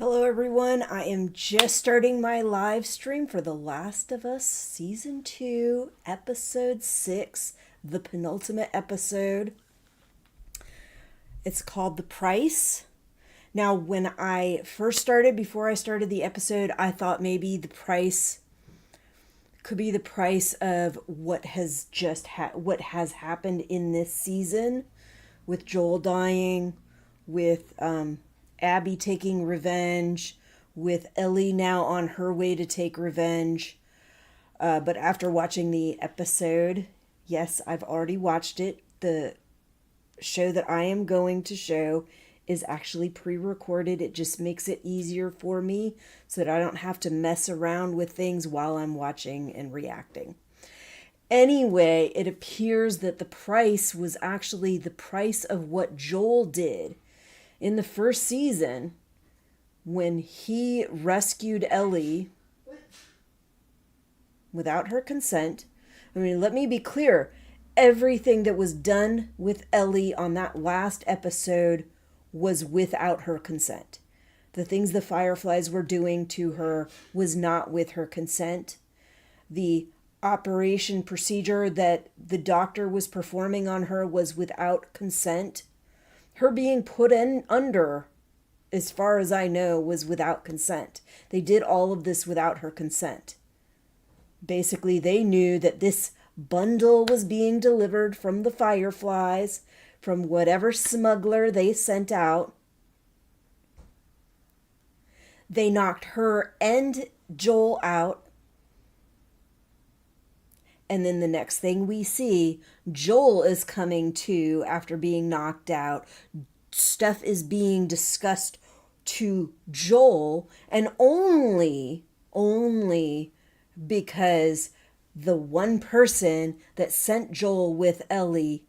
Hello, everyone. I am just starting my live stream for The Last of Us Season 2, Episode 6, the penultimate episode. It's called The Price. Now, when I first started, before I started the episode, I thought maybe the price could be the price of what has happened in this season, with Joel dying, with Abby taking revenge, with Ellie now on her way to take revenge. But after watching the episode, yes, I've already watched it. The show that I am going to show is actually pre-recorded. It just makes it easier for me so that I don't have to mess around with things while I'm watching and reacting. Anyway, it appears that the price was actually the price of what Joel did in the first season when he rescued Ellie without her consent. I mean, let me be clear. Everything that was done with Ellie on that last episode was without her consent. The things the Fireflies were doing to her was not with her consent. The operation procedure that the doctor was performing on her was without consent. Her being put under, as far as I know, was without consent. They did all of this without her consent. Basically, they knew that this bundle was being delivered from the Fireflies, from whatever smuggler they sent out. They knocked her and Joel out. And then the next thing we see, Joel is coming to after being knocked out. Stuff is being discussed to Joel, and only because the one person that sent Joel with Ellie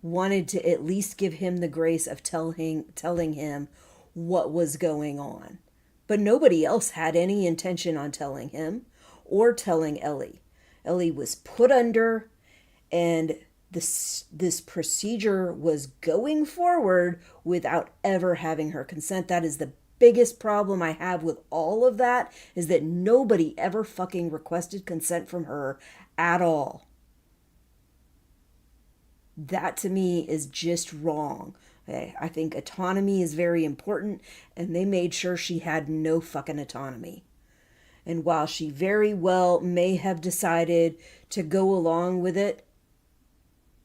wanted to at least give him the grace of telling him what was going on. But nobody else had any intention on telling him or telling Ellie. Ellie was put under, and this procedure was going forward without ever having her consent. That is the biggest problem I have with all of that, is that nobody ever fucking requested consent from her at all. That to me is just wrong. Okay? I think autonomy is very important, and they made sure she had no fucking autonomy. And while she very well may have decided to go along with it,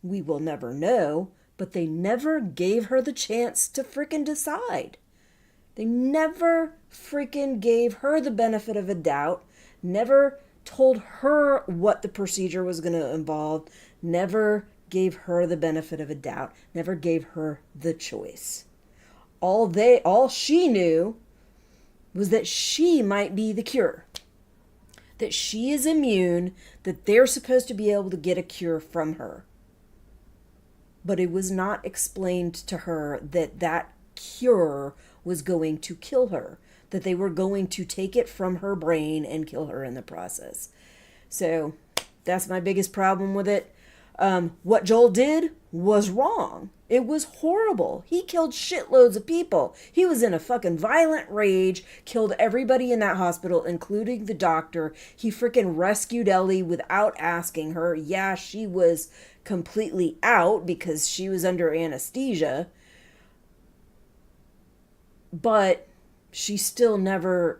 we will never know, but they never gave her the chance to frickin' decide. They never frickin' gave her the benefit of a doubt, never told her what the procedure was going to involve, never gave her the benefit of a doubt, never gave her the choice. All she knew was that she might be the cure. That she is immune, that they're supposed to be able to get a cure from her. But it was not explained to her that that cure was going to kill her, that they were going to take it from her brain and kill her in the process. So that's my biggest problem with it. What Joel did was wrong. It was horrible. He killed shitloads of people. He was in a fucking violent rage, killed everybody in that hospital, including the doctor. He freaking rescued Ellie without asking her. Yeah, she was completely out because she was under anesthesia, but she still never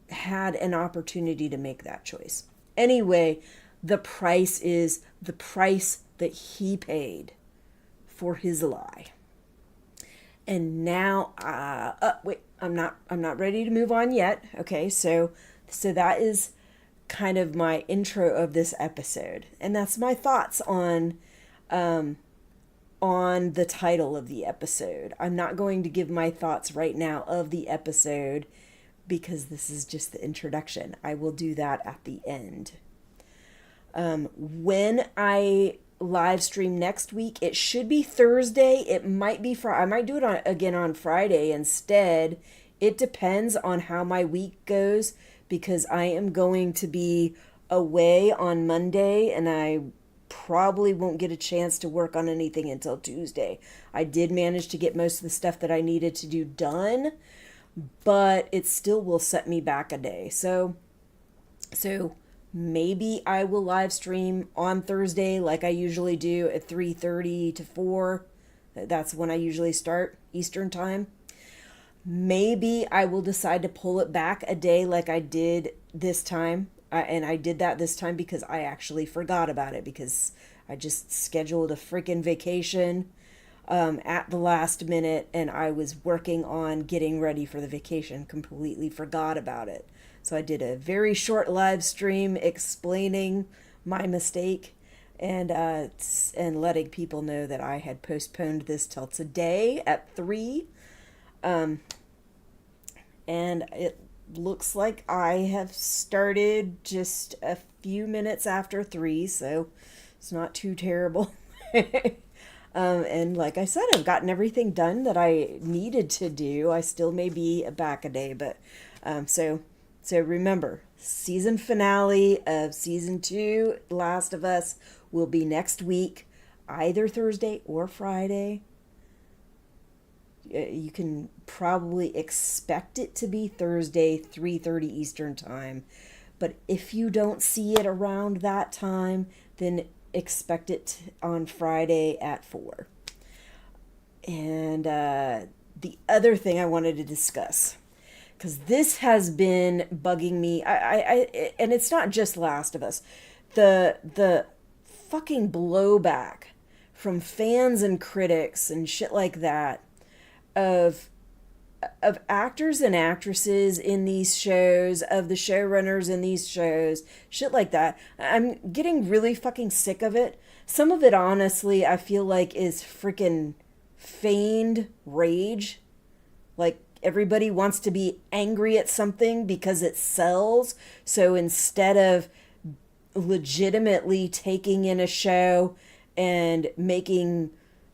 had an opportunity to make that choice. Anyway, the price is the price that he paid for his lie. And now, wait, I'm not ready to move on yet. Okay, so that is kind of my intro of this episode, and that's my thoughts on the title of the episode. I'm not going to give my thoughts right now of the episode because this is just the introduction. I will do that at the end. When I live stream next week, it should be Thursday. It might be Friday. I might do it again on Friday instead. It depends on how my week goes, because I am going to be away on Monday, and I probably won't get a chance to work on anything until Tuesday. I did manage to get most of the stuff that I needed to do done, but it still will set me back a day. So maybe I will live stream on Thursday like I usually do at 3:30 to 4. That's when I usually start Eastern time. Maybe I will decide to pull it back a day like I did this time. And I did that this time because I actually forgot about it, because I just scheduled a freaking vacation at the last minute, and I was working on getting ready for the vacation, completely forgot about it. So I did a very short live stream explaining my mistake, and letting people know that I had postponed this till today at 3. And it looks like I have started just a few minutes after 3, so it's not too terrible. And like I said, I've gotten everything done that I needed to do. I still may be back a day, but so remember, season finale of season 2, Last of Us, will be next week, either Thursday or Friday. You can probably expect it to be Thursday, 3:30 Eastern time. But if you don't see it around that time, then expect it on Friday at 4. And the other thing I wanted to discuss, because this has been bugging me, and it's not just Last of Us, the fucking blowback from fans and critics and shit like that of actors and actresses in these shows, of the showrunners in these shows, shit like that. I'm getting really fucking sick of it. Some of it, honestly, I feel like is freaking feigned rage. Like, everybody wants to be angry at something because it sells. So instead of legitimately taking in a show and making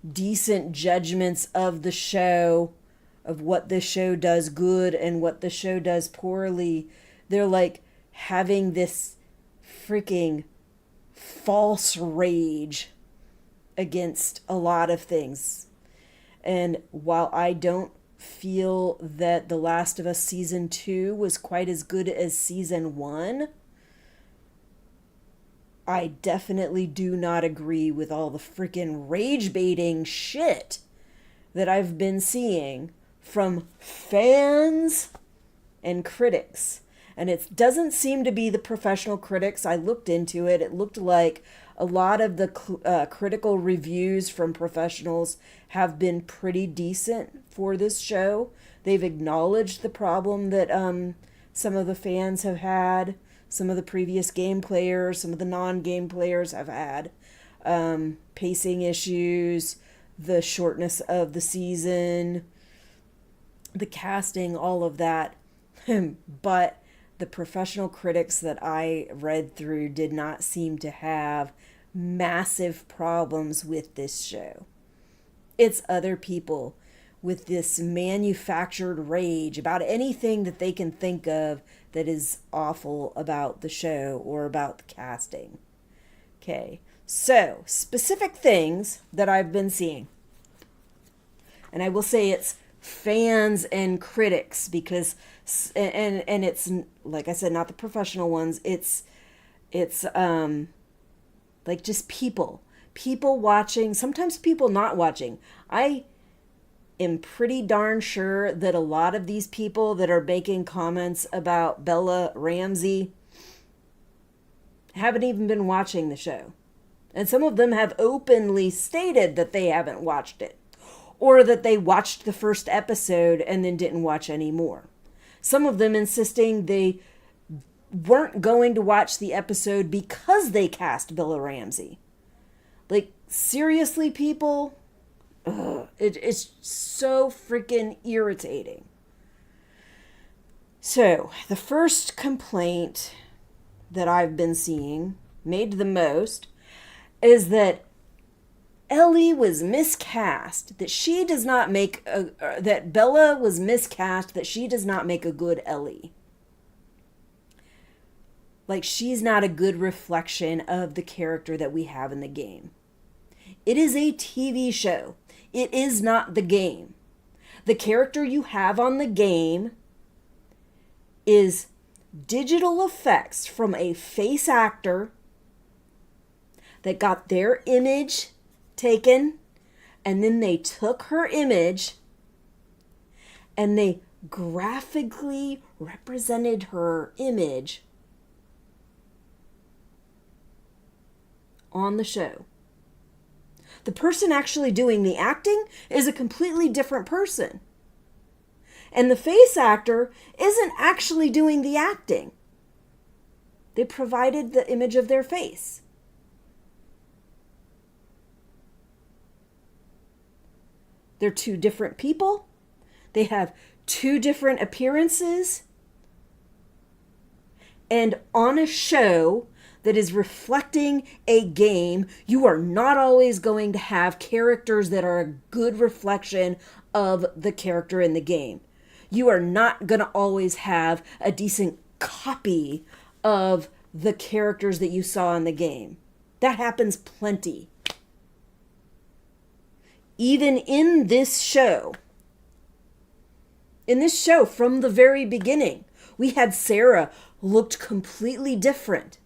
decent judgments of the show, of what the show does good and what the show does poorly, they're like having this freaking false rage against a lot of things. And while I don't feel that The Last of Us season 2 was quite as good as season 1, I definitely do not agree with all the freaking rage baiting shit that I've been seeing from fans and critics. And it doesn't seem to be the professional critics. I looked into it. It looked like a lot of the critical reviews from professionals have been pretty decent for this show. They've acknowledged the problem that some of the fans have had, some of the previous game players, some of the non-game players have had. Pacing issues, the shortness of the season, the casting, all of that. But the professional critics that I read through did not seem to have massive problems with this show. It's other people with this manufactured rage about anything that they can think of that is awful about the show or about the casting. Okay, so specific things that I've been seeing. And I will say it's fans and critics, because and it's, like I said, not the professional ones. It's like just people watching, sometimes people not watching. I am pretty darn sure that a lot of these people that are making comments about Bella Ramsey haven't even been watching the show. And some of them have openly stated that they haven't watched it, or that they watched the first episode and then didn't watch any more. Some of them insisting they weren't going to watch the episode because they cast Bella Ramsey. Like, seriously, people? Ugh, it's so freaking irritating. So, the first complaint that I've been seeing, made the most, is that Ellie was miscast, that she does not make that Bella was miscast, that she does not make a good Ellie. Like, she's not a good reflection of the character that we have in the game. It is a TV show. It is not the game. the character you have on the game is digital effects from a face actor that got their image taken, and then they took her image and they graphically represented her image on the show. The person actually doing the acting is a completely different person. And the face actor isn't actually doing the acting. They provided the image of their face. They're two different people. They have two different appearances. And on a show that is reflecting a game, you are not always going to have characters that are a good reflection of the character in the game. You are not going to always have a decent copy of the characters that you saw in the game. That happens plenty. Even in this show, from the very beginning, we had Sarah looked completely different.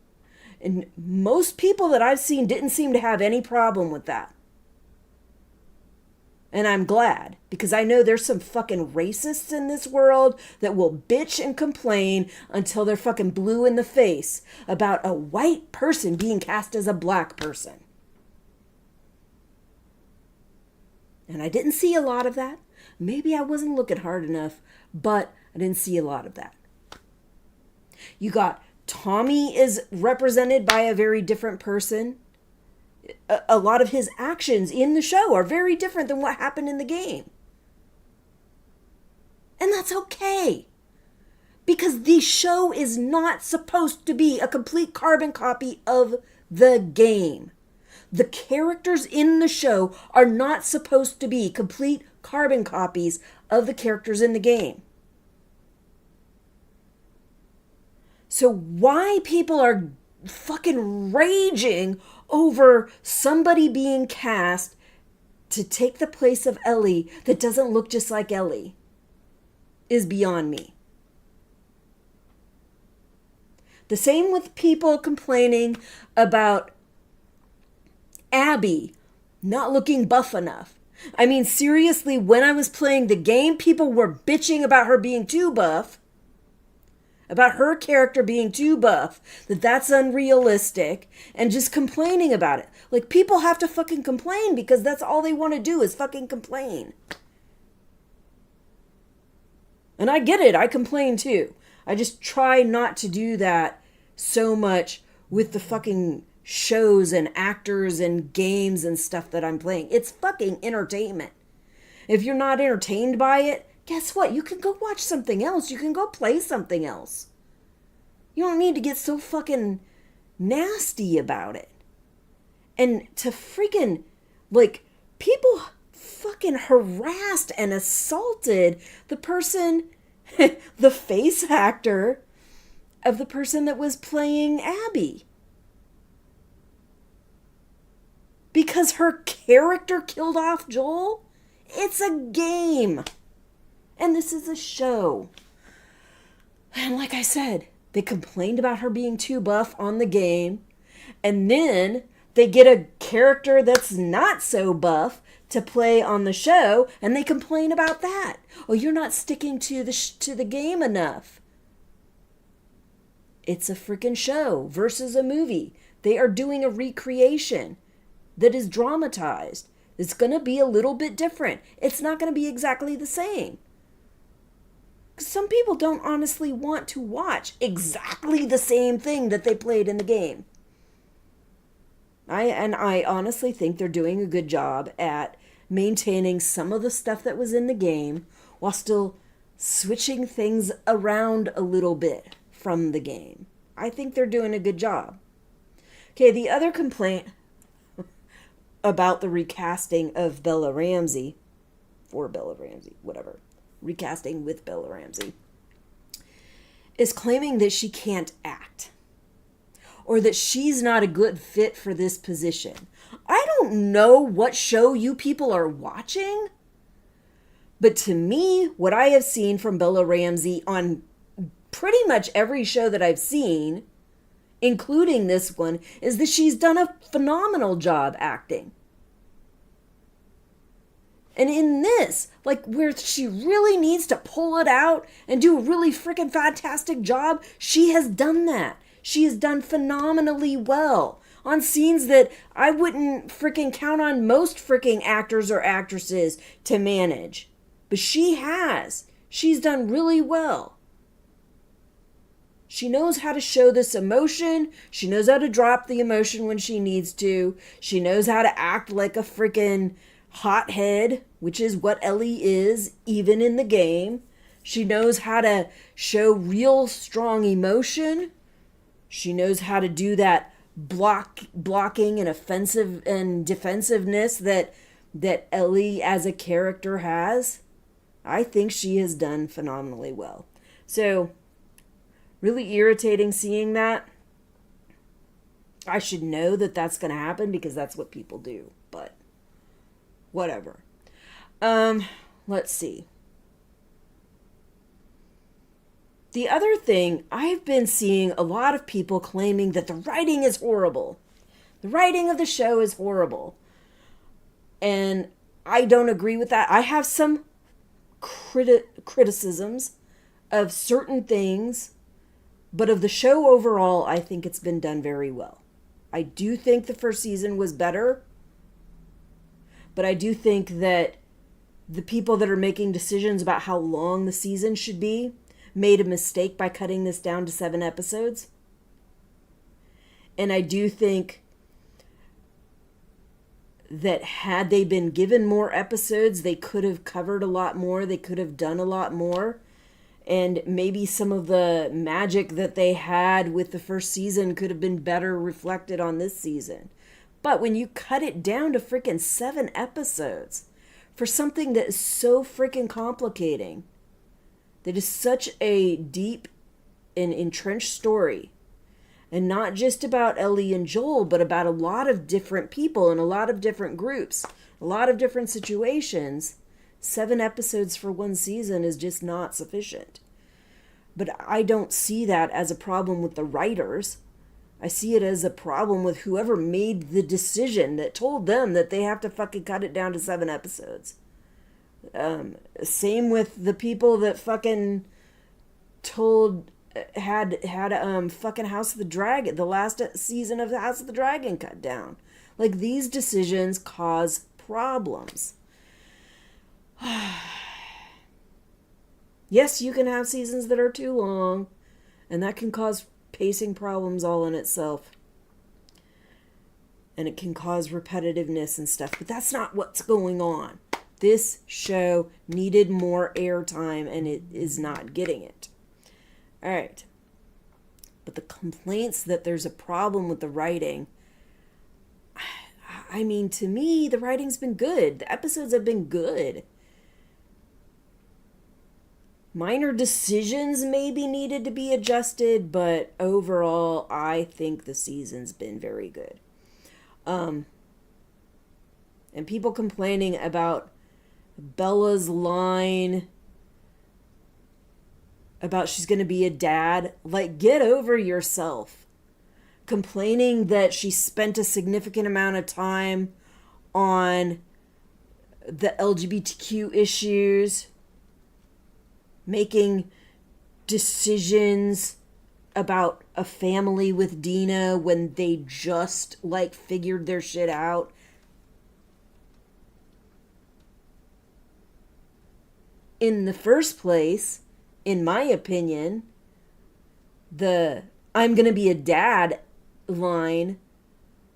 And most people that I've seen didn't seem to have any problem with that. And I'm glad, because I know there's some fucking racists in this world that will bitch and complain until they're fucking blue in the face about a white person being cast as a black person. And I didn't see a lot of that. Maybe I wasn't looking hard enough, but I didn't see a lot of that. You got Tommy is represented by a very different person. A lot of his actions in the show are very different than what happened in the game. And that's okay. Because the show is not supposed to be a complete carbon copy of the game. The characters in the show are not supposed to be complete carbon copies of the characters in the game. So why people are fucking raging over somebody being cast to take the place of Ellie that doesn't look just like Ellie is beyond me. The same with people complaining about Abby not looking buff enough. I mean, seriously, when I was playing the game, people were bitching about her being too buff. About her character being too buff, that's unrealistic, and just complaining about it. Like, people have to fucking complain because that's all they want to do is fucking complain. And I get it, I complain too. I just try not to do that so much with the fucking shows and actors and games and stuff that I'm playing. It's fucking entertainment. If you're not entertained by it, guess what? You can go watch something else. You can go play something else. You don't need to get so fucking nasty about it. And to freaking, like, people fucking harassed and assaulted the person, the face actor of the person that was playing Abby. Because her character killed off Joel? It's a game. And this is a show. And like I said, they complained about her being too buff on the game. And then they get a character that's not so buff to play on the show. And they complain about that. Oh, you're not sticking to the game enough. It's a freaking show versus a movie. They are doing a recreation that is dramatized. It's going to be a little bit different. It's not going to be exactly the same. Some people don't honestly want to watch exactly the same thing that they played in the game. I honestly think they're doing a good job at maintaining some of the stuff that was in the game while still switching things around a little bit from the game. I think they're doing a good job. Okay, the other complaint about the recasting of Bella Ramsey, for Bella Ramsey, whatever, recasting with Bella Ramsey, is claiming that she can't act or that she's not a good fit for this position. I don't know what show you people are watching, But to me, what I have seen from Bella Ramsey on pretty much every show that I've seen, including this one, is that she's done a phenomenal job acting. And in this, like where she really needs to pull it out and do a really freaking fantastic job, she has done that. She has done phenomenally well on scenes that I wouldn't freaking count on most freaking actors or actresses to manage. But she has. She's done really well. She knows how to show this emotion. She knows how to drop the emotion when she needs to. She knows how to act like a freaking hothead, which is what Ellie is, even in the game. She knows how to show real strong emotion. She knows how to do that blocking and offensive and defensiveness that Ellie as a character has. I think she has done phenomenally well. So, really irritating seeing that. I should know that that's going to happen because that's what people do, but whatever. Let's see. The other thing, I've been seeing a lot of people claiming that the writing is horrible. The writing of the show is horrible. And I don't agree with that. I have some criticisms of certain things, but of the show overall, I think it's been done very well. I do think the first season was better, but I do think that the people that are making decisions about how long the season should be made a mistake by cutting this down to 7 episodes. And I do think that had they been given more episodes, they could have covered a lot more. They could have done a lot more. And maybe some of the magic that they had with the first season could have been better reflected on this season. But when you cut it down to freaking 7 episodes for something that is so freaking complicating, that is such a deep and entrenched story, and not just about Ellie and Joel, but about a lot of different people and a lot of different groups, a lot of different situations, 7 episodes for one season is just not sufficient. But I don't see that as a problem with the writers. I see it as a problem with whoever made the decision that told them that they have to fucking cut it down to 7 episodes. Same with the people that fucking told had fucking House of the Dragon, the last season of the House of the Dragon cut down. Like, these decisions cause problems. Yes, you can have seasons that are too long, and that can cause pacing problems all in itself. And it can cause repetitiveness and stuff, but that's not what's going on. This show needed more airtime, and it is not getting it. All right. But the complaints that there's a problem with the writing, I mean, to me, the writing's been good. The episodes have been good. Minor decisions maybe needed to be adjusted, but overall, I think the season's been very good. And people complaining about Bella's line about she's going to be a dad, like, get over yourself. Complaining that she spent a significant amount of time on the LGBTQ issues, making decisions about a family with Dina when they just, like, figured their shit out. In the first place, in my opinion, the I'm gonna be a dad line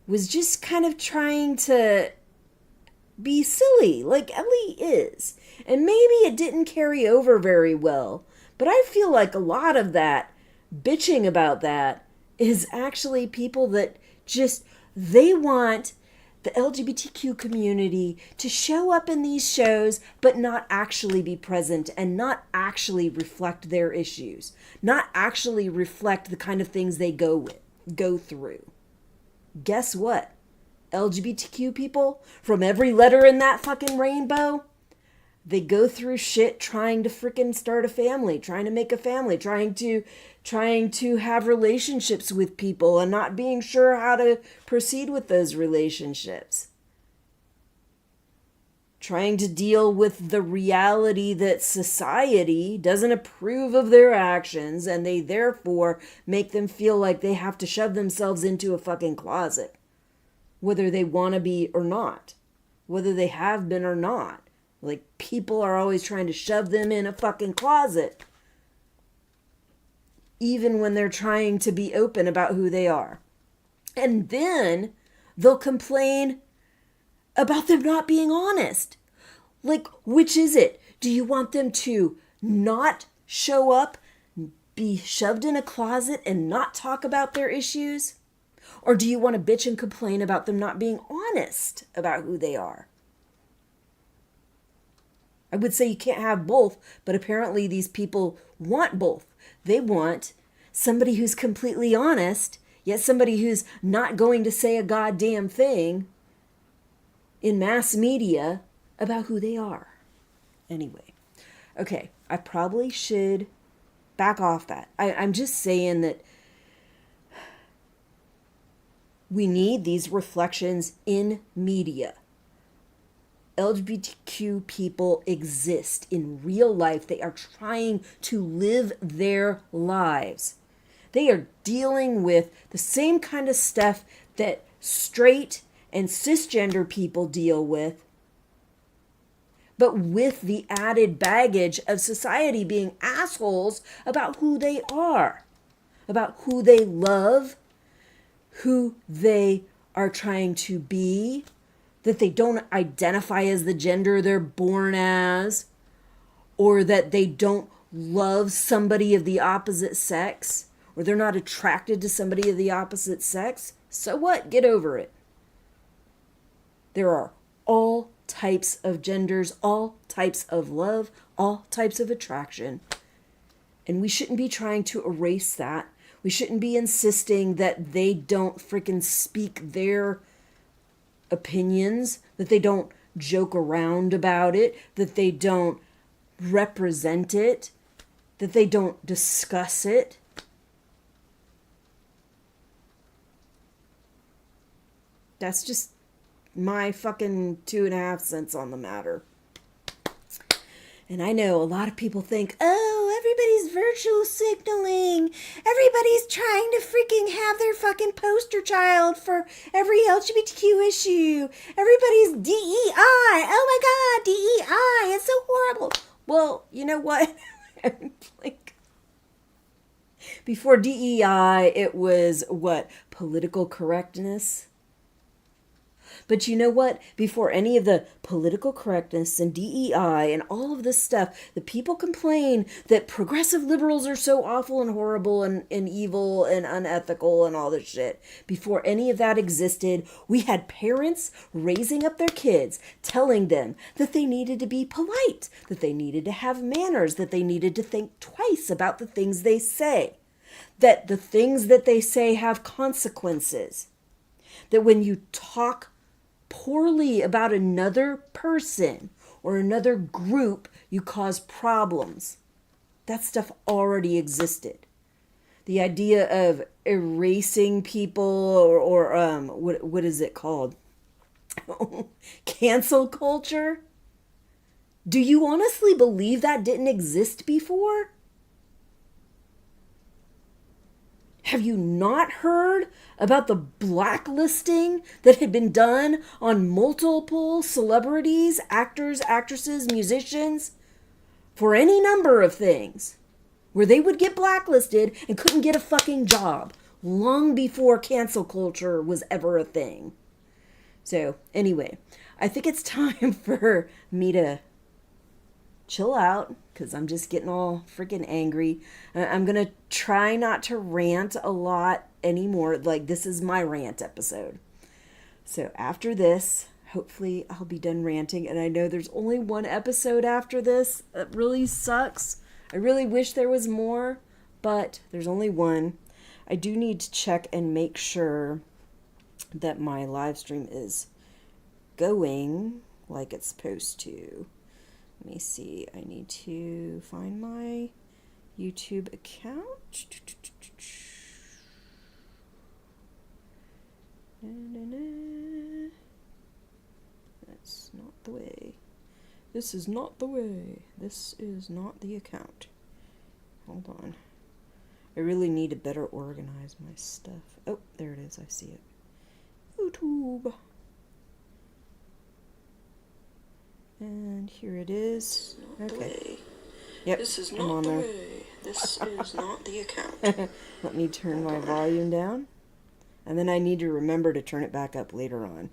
was just kind of trying to be silly, like Ellie is. And maybe it didn't carry over very well, but I feel like a lot of that bitching about that is actually people that just, they want the LGBTQ community to show up in these shows, but not actually be present and not actually reflect their issues, not actually reflect the kind of things they go through. Guess what? LGBTQ people, from every letter in that fucking rainbow, They go through shit trying to freaking start a family, trying to make a family, trying to have relationships with people and not being sure how to proceed with those relationships. Trying to deal with the reality that society doesn't approve of their actions, and they therefore make them feel like they have to shove themselves into a fucking closet, whether they want to be or not, whether they have been or not. Like, people are always trying to shove them in a fucking closet, even when they're trying to be open about who they are. And then they'll complain about them not being honest. Like, which is it? Do you want them to not show up, be shoved in a closet, and not talk about their issues? Or do you want to bitch and complain about them not being honest about who they are? I would say you can't have both, but apparently these people want both. They want somebody who's completely honest, yet somebody who's not going to say a goddamn thing in mass media about who they are. Anyway, okay, I probably should back off that. I'm just saying that we need these reflections in media. LGBTQ people exist in real life. They are trying to live their lives. They are dealing with the same kind of stuff that straight and cisgender people deal with, but with the added baggage of society being assholes about who they are, about who they love, who they are trying to be, that they don't identify as the gender they're born as, or that they don't love somebody of the opposite sex, or they're not attracted to somebody of the opposite sex. So what? Get over it. There are all types of genders, all types of love, all types of attraction. And we shouldn't be trying to erase that. We shouldn't be insisting that they don't freaking speak their opinions, that they don't joke around about it, that they don't represent it, that they don't discuss it. That's just my fucking 2.5 cents on the matter. And I know a lot of people think, oh, everybody's virtual signaling. Everybody's trying to freaking have their fucking poster child for every LGBTQ issue. Everybody's DEI. Oh my God, DEI. It's so horrible. Well, you know what? Like, before DEI, it was what? Political correctness? But you know what? Before any of the political correctness and DEI and all of this stuff, the people complain that progressive liberals are so awful and horrible and evil and unethical and all this shit. Before any of that existed, we had parents raising up their kids, telling them that they needed to be polite, that they needed to have manners, that they needed to think twice about the things they say, that the things that they say have consequences, that when you talk poorly about another person or another group, you cause problems. That stuff already existed. The idea of erasing people or what is it called? Cancel culture? Do you honestly believe that didn't exist before? Have you not heard about the blacklisting that had been done on multiple celebrities, actors, actresses, musicians, for any number of things, where they would get blacklisted and couldn't get a fucking job long before cancel culture was ever a thing? So anyway, I think it's time for me to chill out, because I'm just getting all freaking angry. I'm going to try not to rant a lot anymore. Like, this is my rant episode. So after this, hopefully I'll be done ranting. And I know there's only one episode after this. That really sucks. I really wish there was more, but there's only one. I do need to check and make sure that my live stream is going like it's supposed to. me see. I need to find my YouTube account. That's not the way. This is not the way. This is not the account. Hold on. I really need to better organize my stuff. Oh, there it is. I see it. YouTube. And here it is. Okay. Yep, this is not the way. This is not the account. Let me turn my volume down. And then I need to remember to turn it back up later on.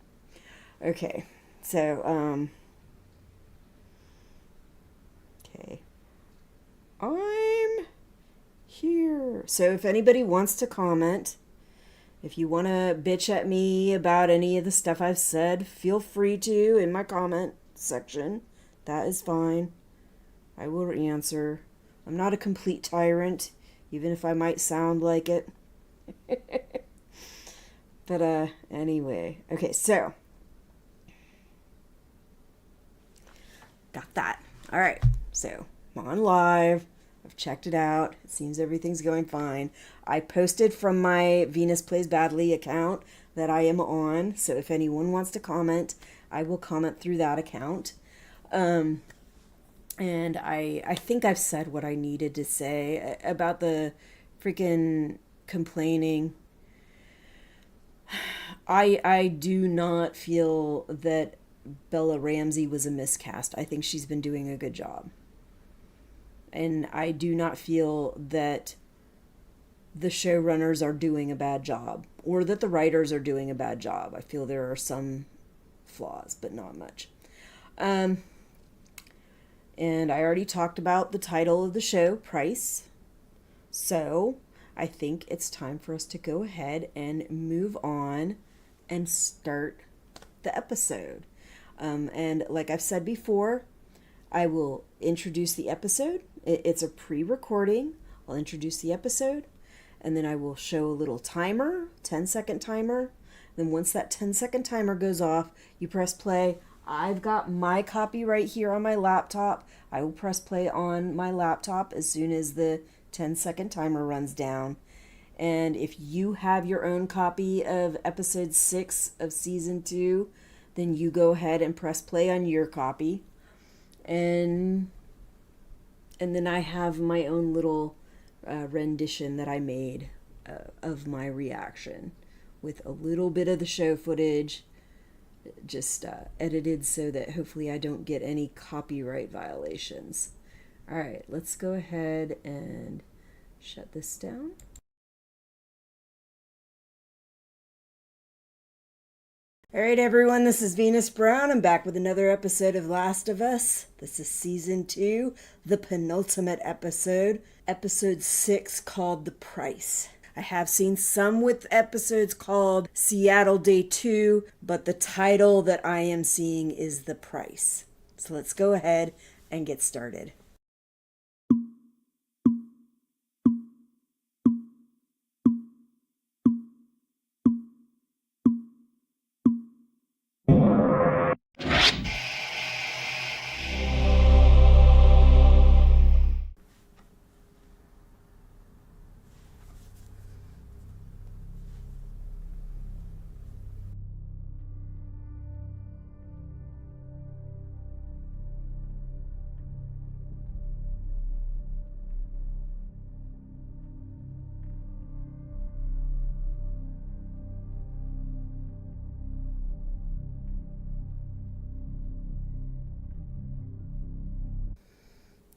Okay. So, okay. I'm here. So if anybody wants to comment, if you want to bitch at me about any of the stuff I've said, feel free to in my comment section. That is fine. I will answer. I'm not a complete tyrant, even if I might sound like it. But anyway. Okay, so got that. All right. So, I'm on live. I've checked it out. It seems everything's going fine. I posted from my Venus Plays Badly account that I am on. So if anyone wants to comment, I will comment through that account. And I think I've said what I needed to say about the freaking complaining. I do not feel that Bella Ramsey was a miscast. I think she's been doing a good job. And I do not feel that the showrunners are doing a bad job or that the writers are doing a bad job. I feel there are some flaws, but not much. And I already talked about the title of the show, Price. So I think it's time for us to go ahead and move on and start the episode. And like I've said before, I will introduce the episode. It's a pre-recording. I'll introduce the episode, and then I will show a little timer, 10-second timer. Then once that 10-second timer goes off, you press play. I've got my copy right here on my laptop. I will press play on my laptop as soon as the 10-second timer runs down. And if you have your own copy of episode 6 of season 2, then you go ahead and press play on your copy. And then I have my own little rendition that I made of my reaction with a little bit of the show footage, just edited so that hopefully I don't get any copyright violations. All right, let's go ahead and shut this down. All right, everyone, this is Venus Brown. I'm back with another episode of Last of Us. This is season 2, the penultimate episode, episode 6, called The Price. I have seen some with episodes called Seattle Day 2, but the title that I am seeing is The Price. So let's go ahead and get started.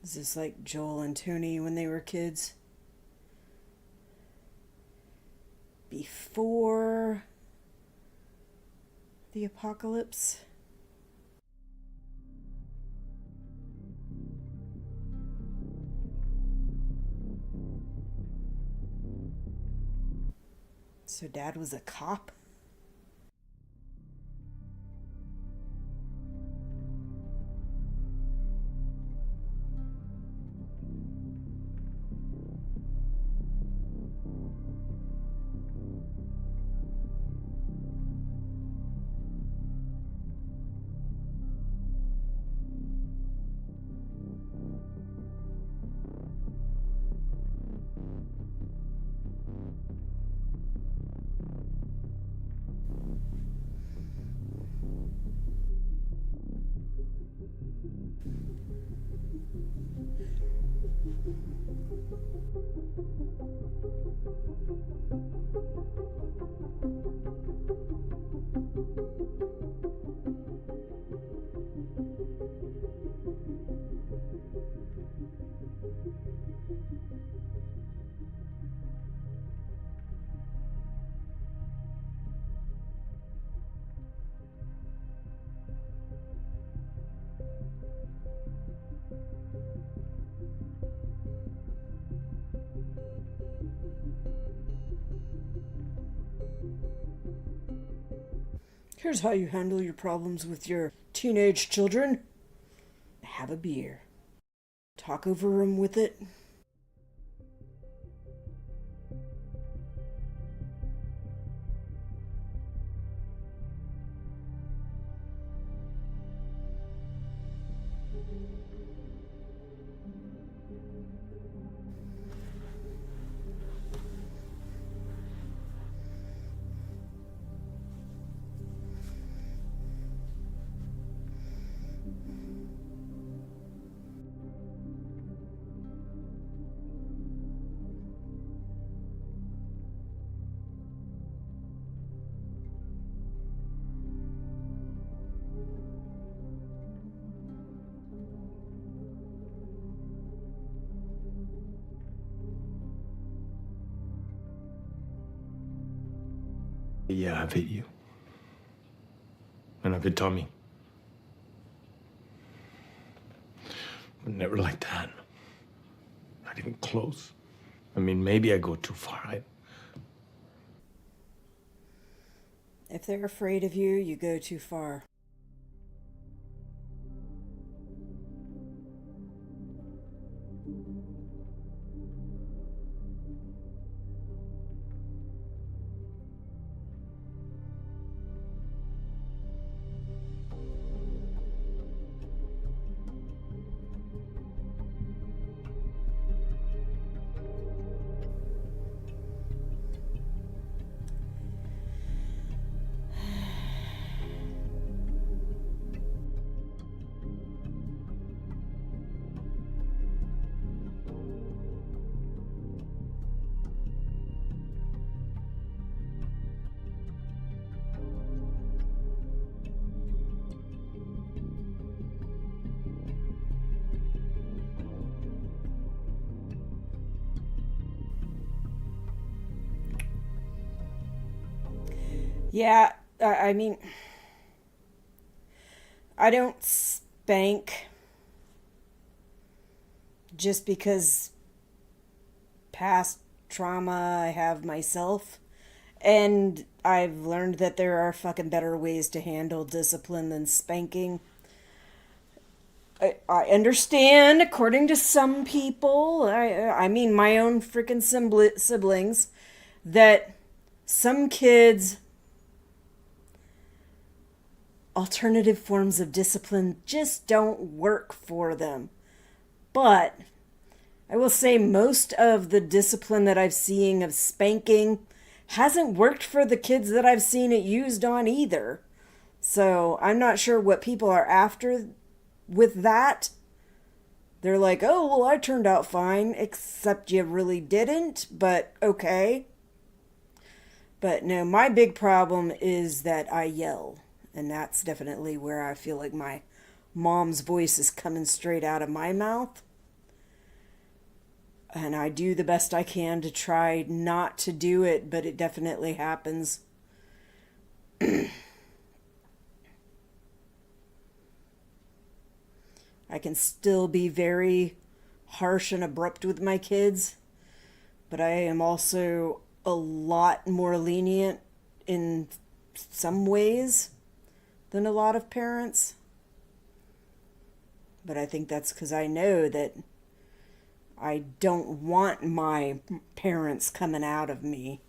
Is this like Joel and Tony when they were kids? Before the apocalypse? So Dad was a cop? Here's how you handle your problems with your teenage children. Have a beer. Talk over them with it. Yeah, I've hit you. And I've hit Tommy. But never like that. Not even close. I mean, maybe I go too far. If they're afraid of you, you go too far. Yeah, I mean, I don't spank just because past trauma I have myself. And I've learned that there are fucking better ways to handle discipline than spanking. I understand, according to some people, I mean my own freaking siblings, that some kids alternative forms of discipline just don't work for them. But I will say most of the discipline that I've seen of spanking hasn't worked for the kids that I've seen it used on either. So I'm not sure what people are after with that. They're like, oh, well, I turned out fine, except you really didn't, but okay. But no, my big problem is that I yell. And that's definitely where I feel like my mom's voice is coming straight out of my mouth. And I do the best I can to try not to do it, but it definitely happens. I can still be very harsh and abrupt with my kids, but I am also a lot more lenient in some ways than a lot of parents. But I think that's because I know that I don't want my parents coming out of me.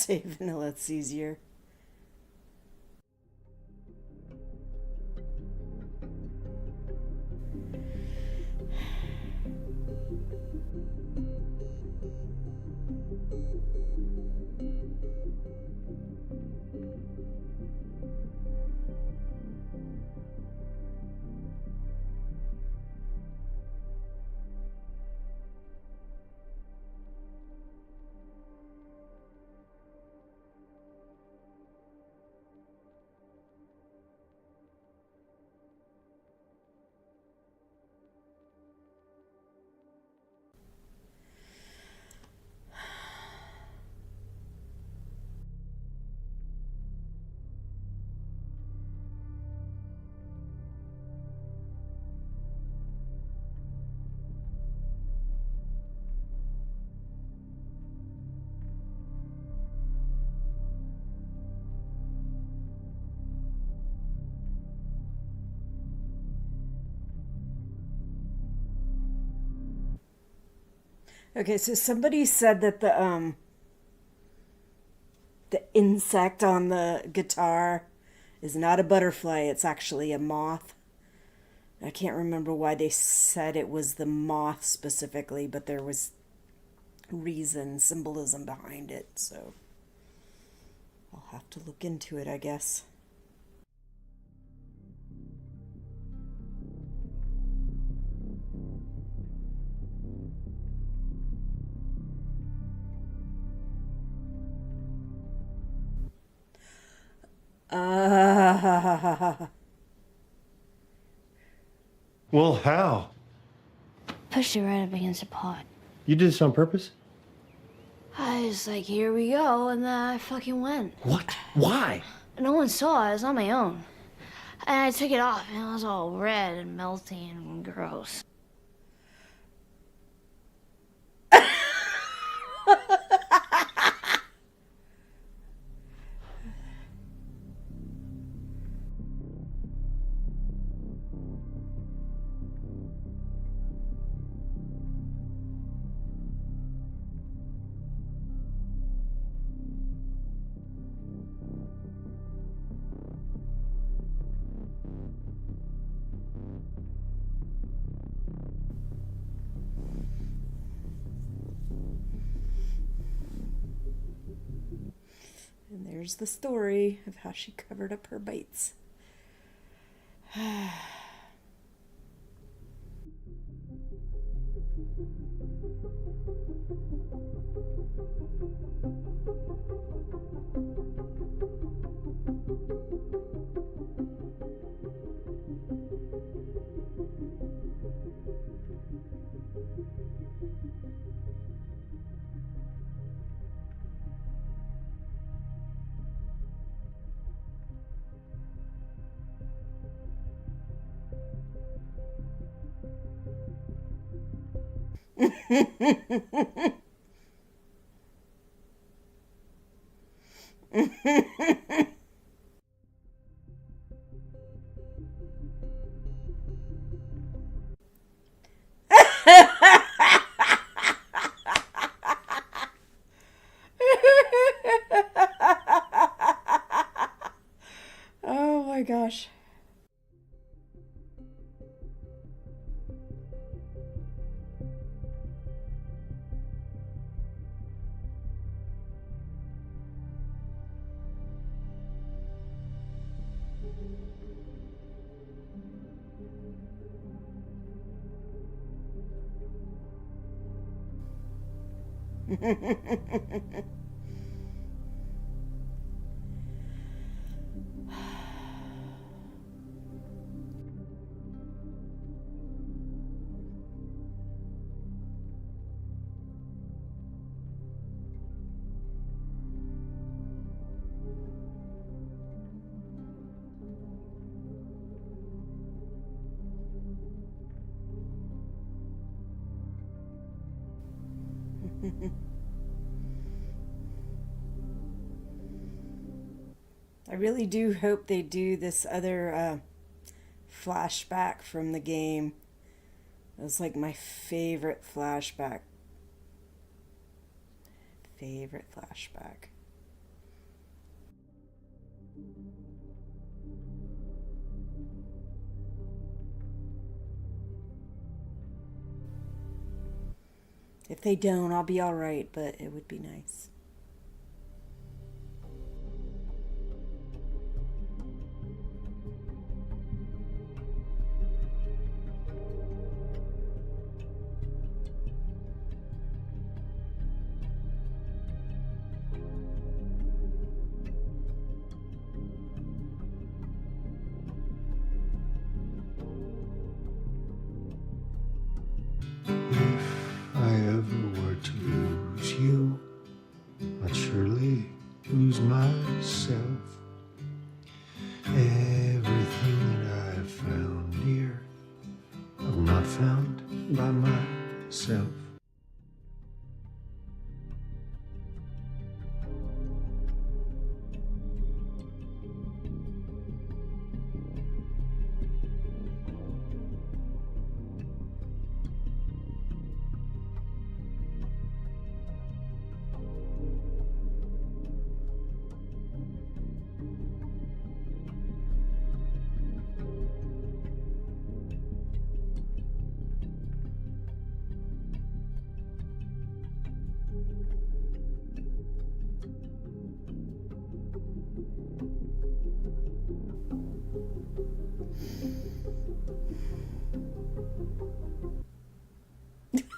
say vanilla, it's easier. Okay, so somebody said that the insect on the guitar is not a butterfly, it's actually a moth. I can't remember why they said it was the moth specifically, but there was reason, symbolism behind it, so I'll have to look into it, I guess. Well, how? Pushed it right up against the pot. You did this on purpose? I was like, here we go, and then I fucking went. What? Why? No one saw it, it was on my own. And I took it off, and it was all red and melty and gross. And there's the story of how she covered up her bites. Oh my gosh. I really do hope they do this other flashback from the game. It was like my favorite flashback. Favorite flashback. If they don't, I'll be alright, but it would be nice. If I ever were to lose you, I'd surely lose myself. Everything that I've found here, I've not found by myself.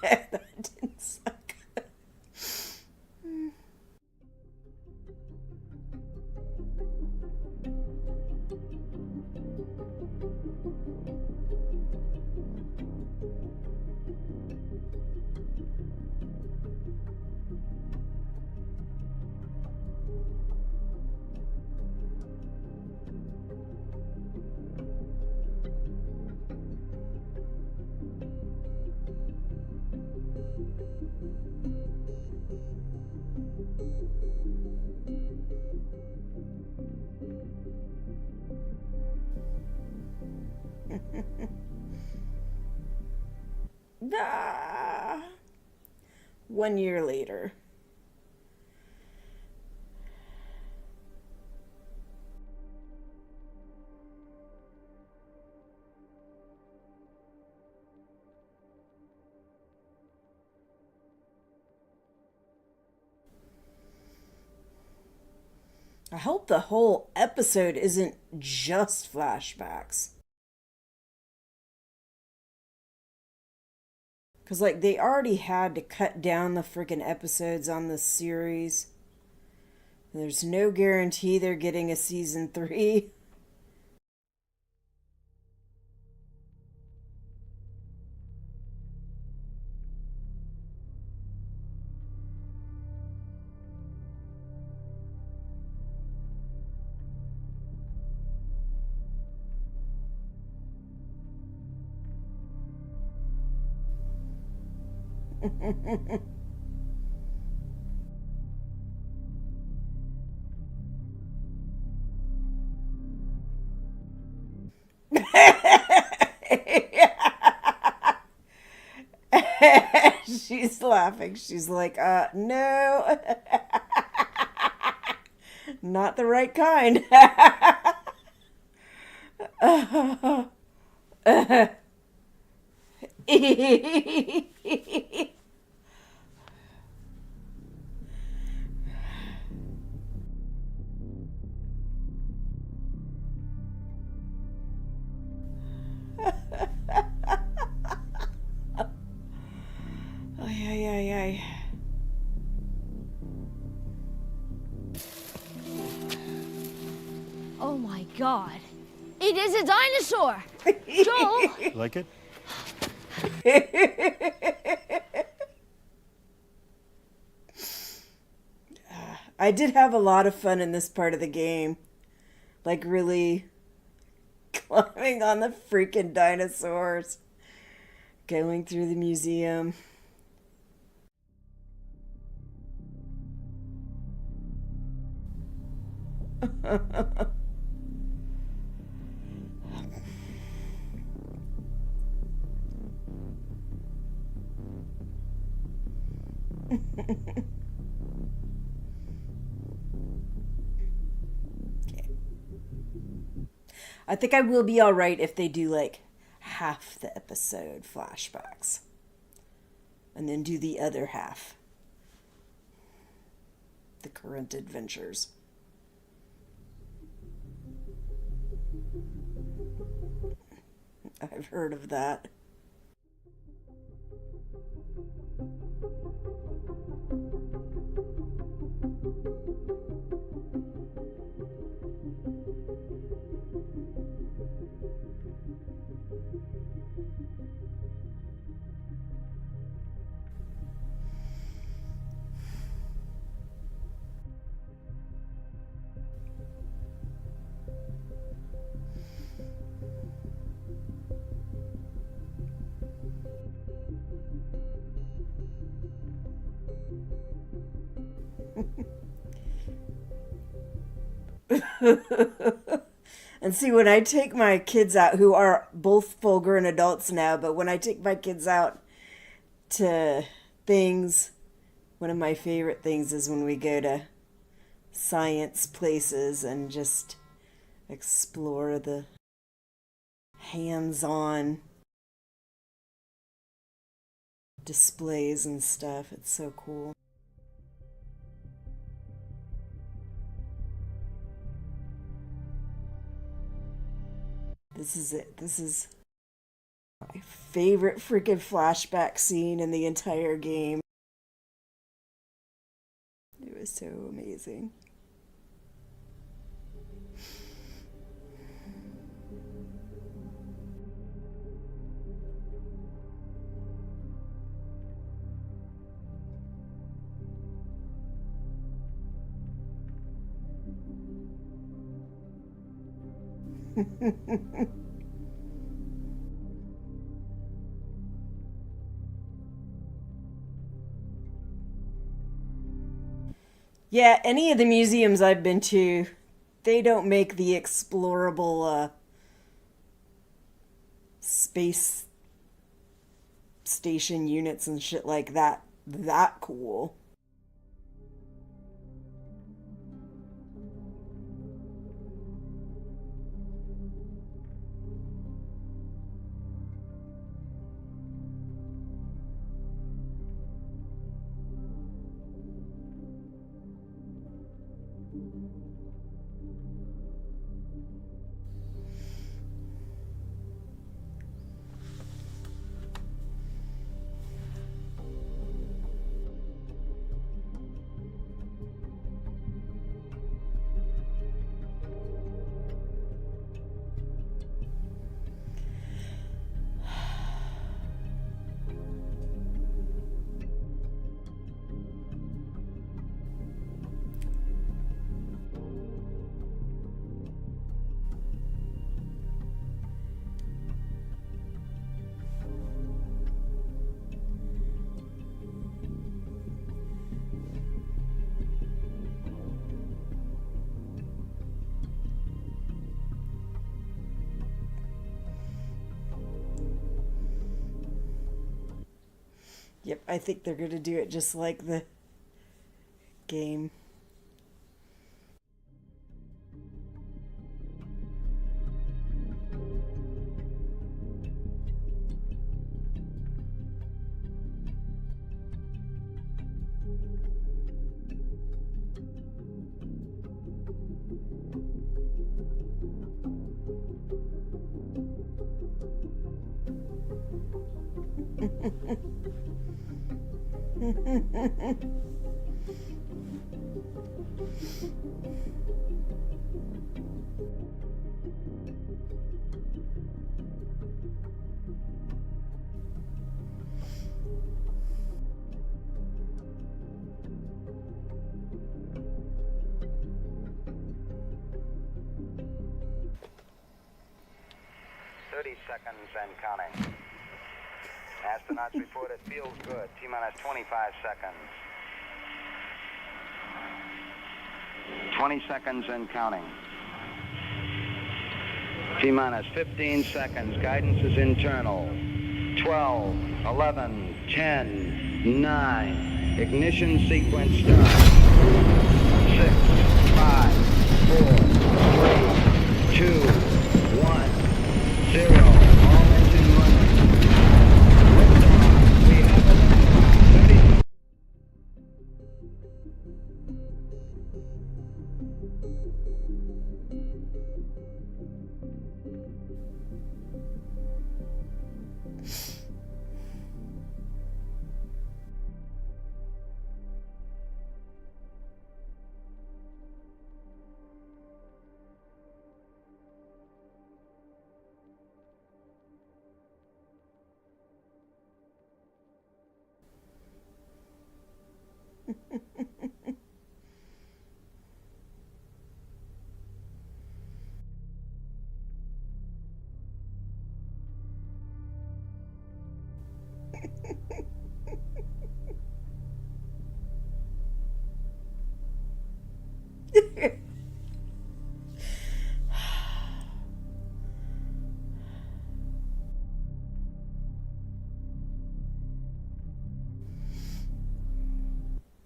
That didn't suck. Ah. 1 year later. I hope the whole episode isn't just flashbacks. Because, like, they already had to cut down the freaking episodes on this series. There's no guarantee they're getting a season 3. She's laughing. She's like, no. Not the right kind. Ay, ay, ay, ay. Oh my god. It is a dinosaur! Joel! You like it? I did have a lot of fun in this part of the game. Like, really climbing on the freaking dinosaurs. Going through the museum. I think I will be alright if they do like half the episode flashbacks. and then do the other half. The current adventures. I've heard of that. And see, when I take my kids out, who are both full grown adults now, but when I take my kids out to things, one of my favorite things is when we go to science places and just explore the hands-on displays and stuff. It's so cool. This is it. This is my favorite freaking flashback scene in the entire game. It was so amazing. Yeah, any of the museums I've been to, they don't make the explorable space station units and shit like that cool. Yep, I think they're going to do it just like the game. Seconds and counting. Astronauts report it feels good. T-minus 25 seconds. 20 seconds and counting. T-minus 15 seconds. Guidance is internal. 12, 11, 10, 9. Ignition sequence start. 6, 5, 4, 3, 2, 1. 0. All engine running. Liftoff. We have a liftoff.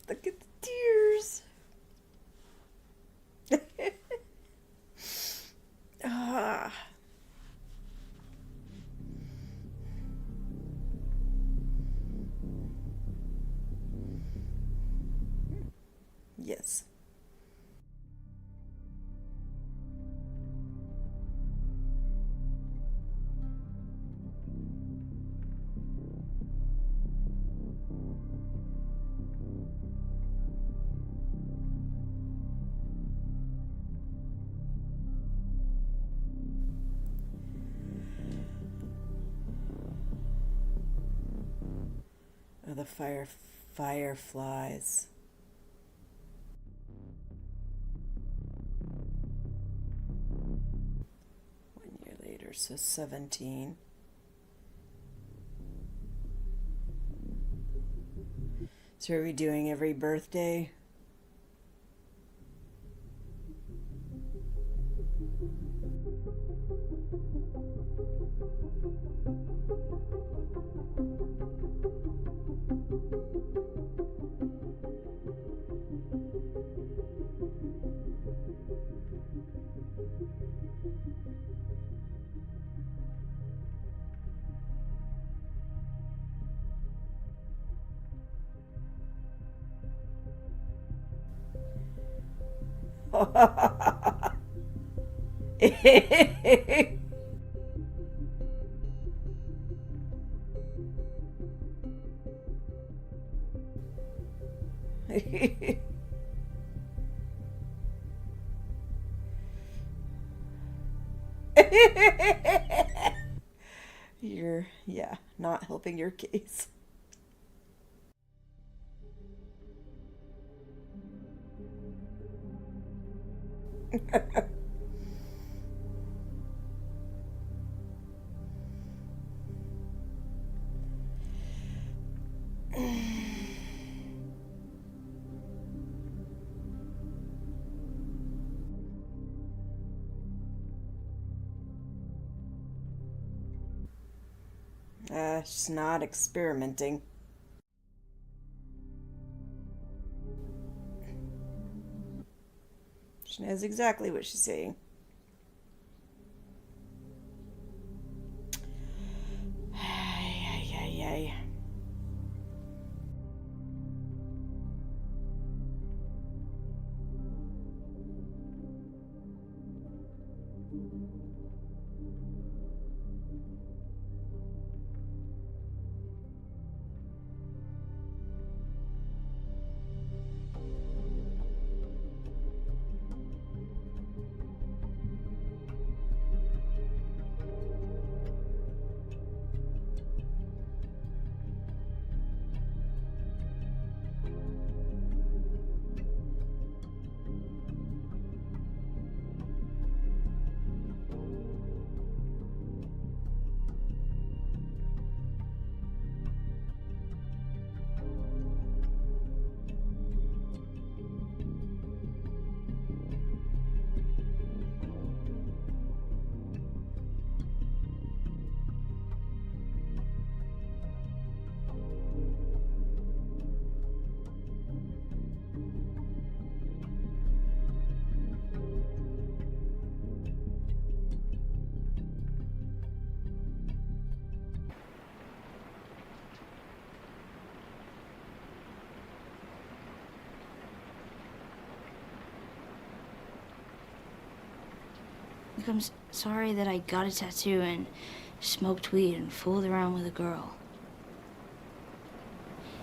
Look at the tears. Ah. Yes. Oh, the fireflies. One year later, so 17. So are we doing every birthday? You're, yeah, not helping your case. She's not experimenting. She knows exactly what she's saying. Ay, ay, ay, ay. I'm sorry that I got a tattoo and smoked weed and fooled around with a girl.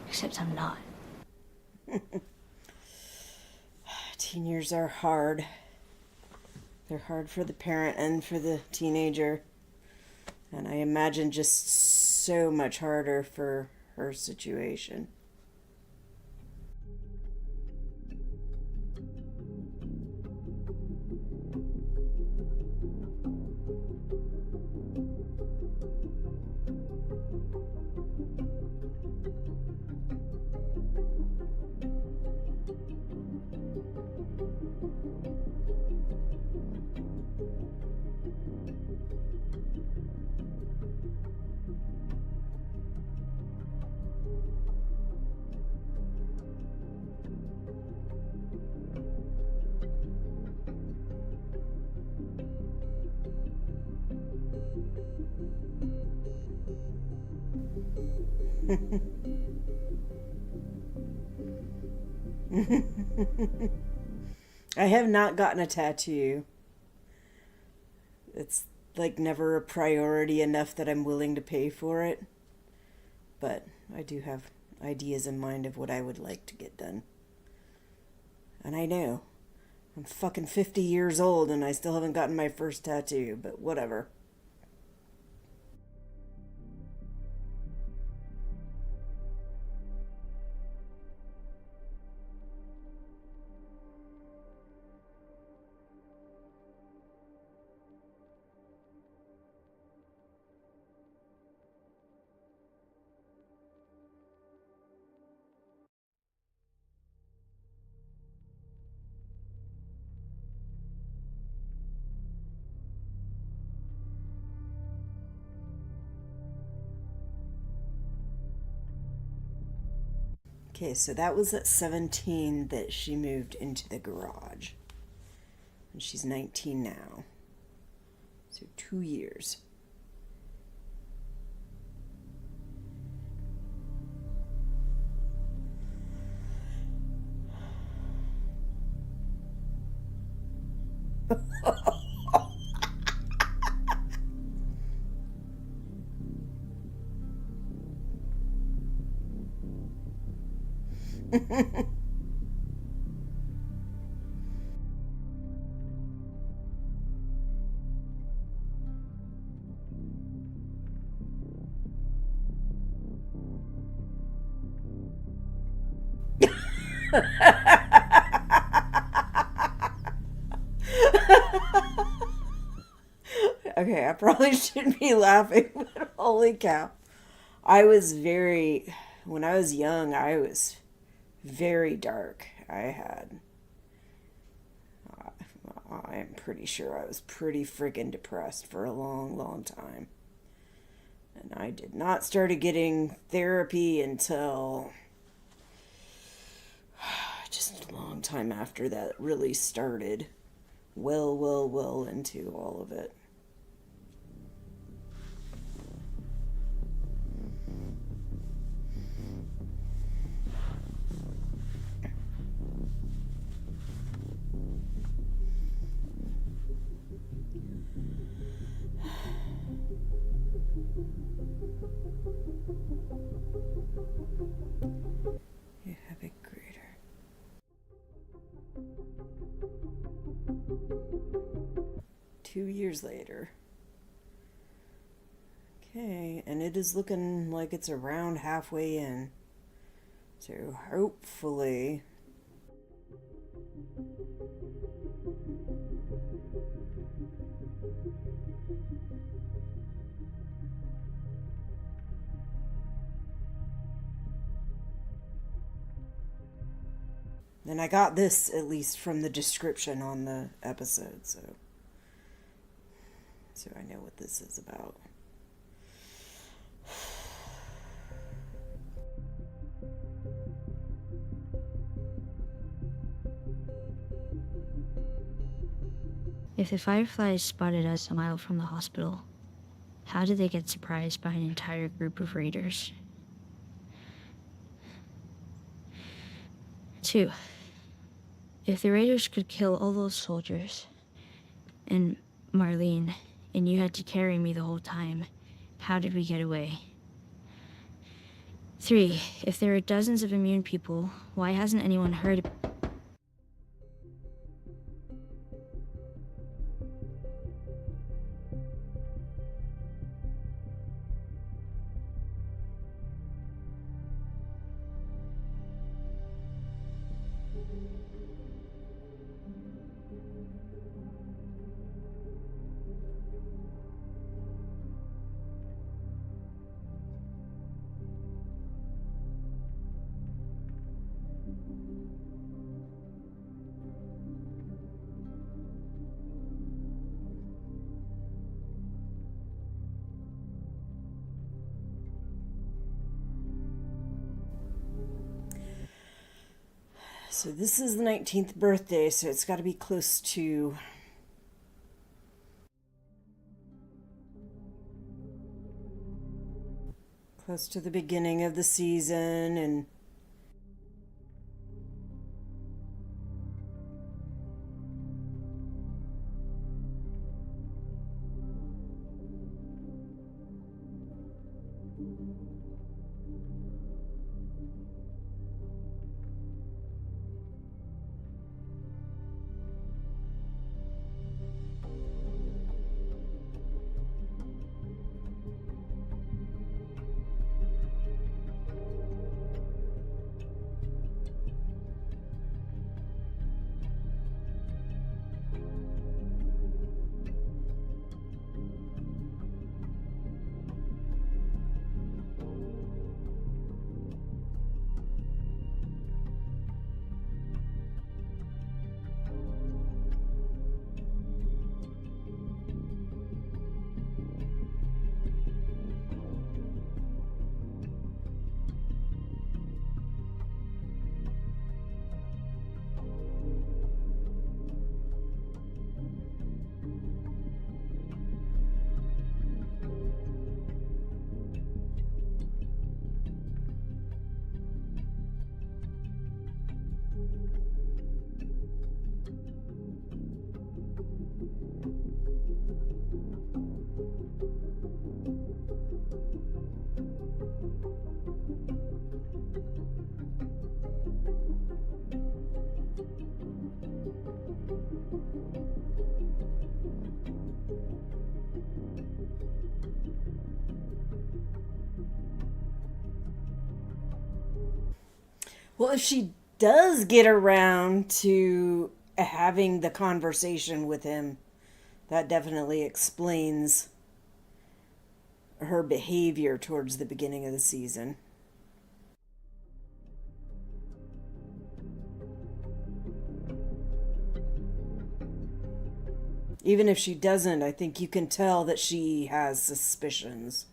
Except I'm not. Teen years are hard. They're hard for the parent and for the teenager. And I imagine just so much harder for her situation. I have not gotten a tattoo. It's like never a priority enough that I'm willing to pay for it. But I do have ideas in mind of what I would like to get done. And I know. I'm fucking 50 years old and I still haven't gotten my first tattoo, but whatever. Okay, so that was at 17 that she moved into the garage. And she's 19 now. So 2 years. Okay, I probably shouldn't be laughing, but holy cow. When I was young, I was very dark. I'm pretty sure I was pretty friggin' depressed for a long, long time. And I did not start getting therapy until just a long time after that really started. Well into all of it. You have a greater. Two years later. Okay, and it is looking like it's around halfway in. So hopefully. And I got this at least from the description on the episode, so I know what this is about. If the Fireflies spotted us a mile from the hospital, how did they get surprised by an entire group of raiders? 2. If the raiders could kill all those soldiers, and Marlene, and you had to carry me the whole time, How did we get away? 3. If there are dozens of immune people, why hasn't anyone heard? So this is the 19th birthday, so it's got to be close to... close to the beginning of the season, and... Well, if she does get around to having the conversation with him, that definitely explains her behavior towards the beginning of the season. Even if she doesn't, I think you can tell that she has suspicions.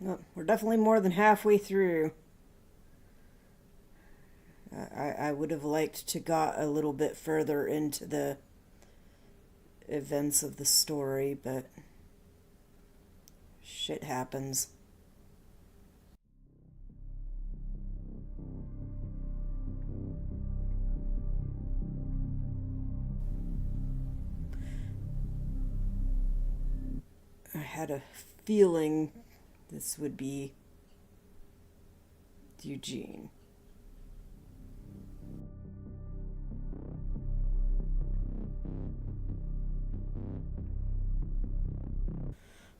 Well, we're definitely more than halfway through. I would have liked to got a little bit further into the events of the story, but shit happens. had a feeling this would be Eugene.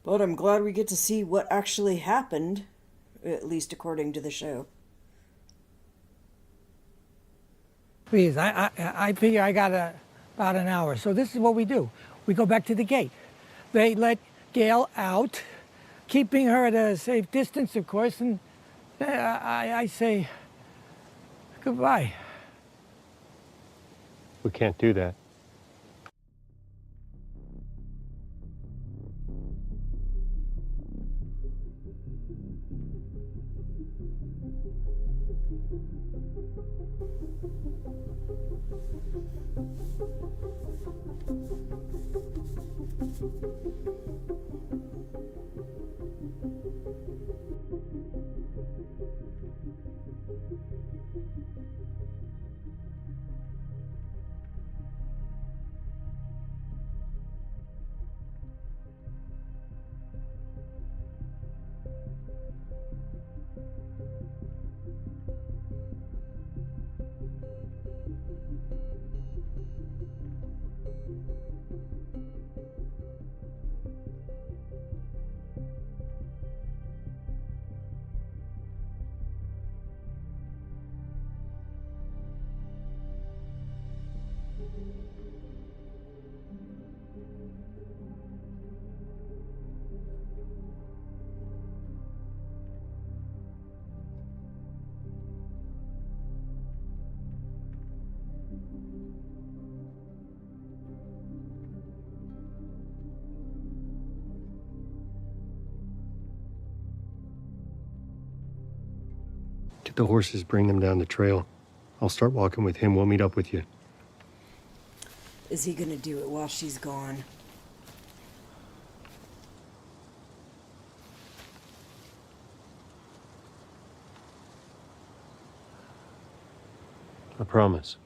But I'm glad we get to see what actually happened, at least according to the show. Please, I figure I got about an hour. So this is what we do. We go back to the gate. They let Gail out, keeping her at a safe distance, of course, and I say goodbye. We can't do that. Get the horses, bring them down the trail. I'll start walking with him. We'll meet up with you. Is he gonna do it while she's gone? I promise.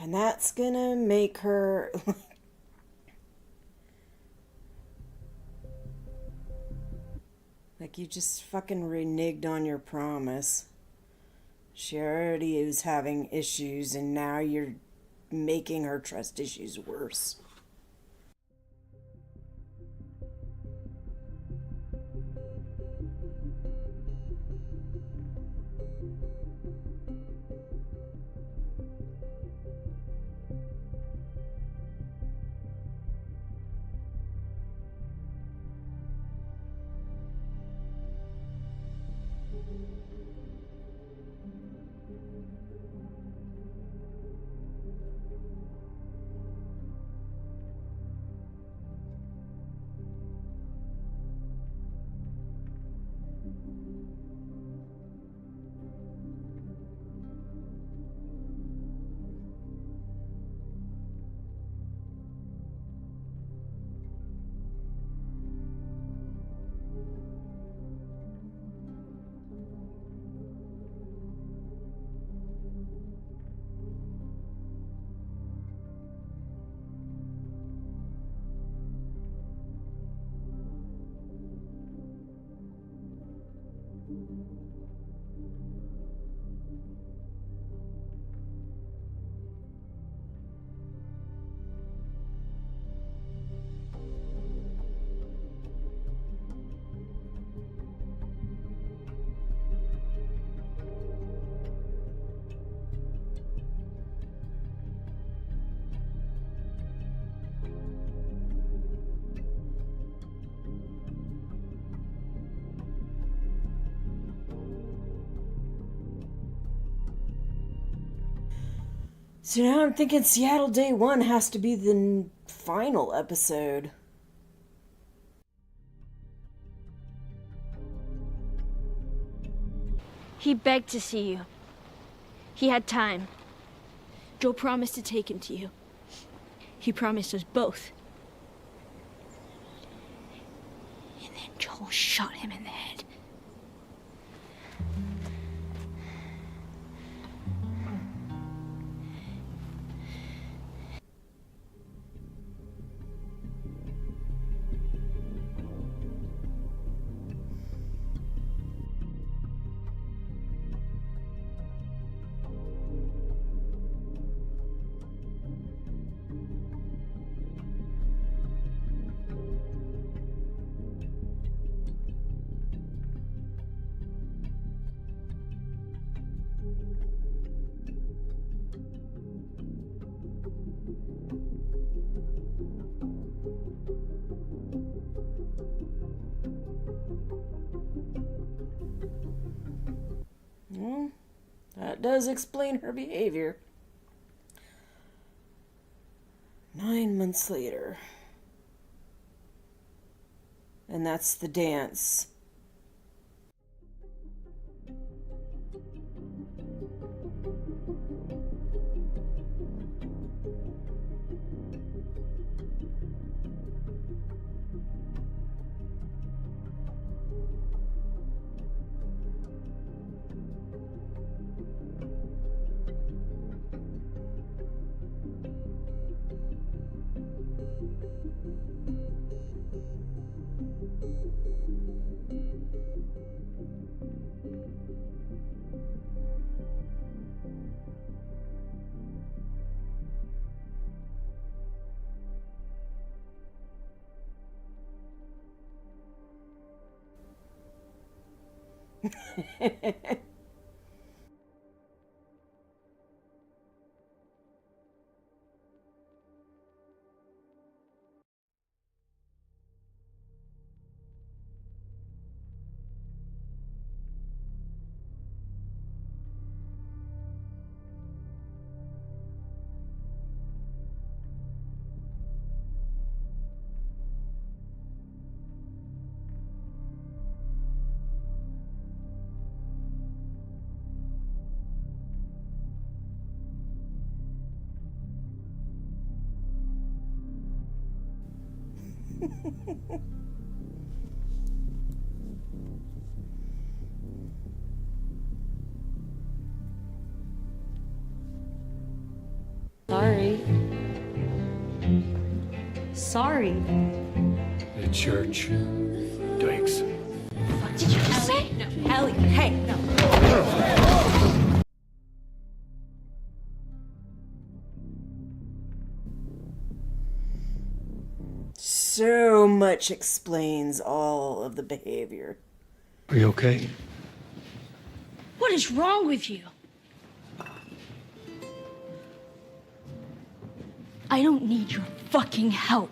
And that's gonna make her like you just fucking reneged on your promise. She already was having issues, and now you're making her trust issues worse. So now I'm thinking Seattle Day 1 has to be the final episode. He begged to see you. He had time. Joe promised to take him to you. He promised us both. And then Joel shot him in the head. Well, that does explain her behavior. 9 months later. And that's the dance. Sorry. Sorry. The church thanks. What did you just say? No. Ellie, hey, no. So much explains all of the behavior. Are you okay? What is wrong with you? I don't need your fucking help.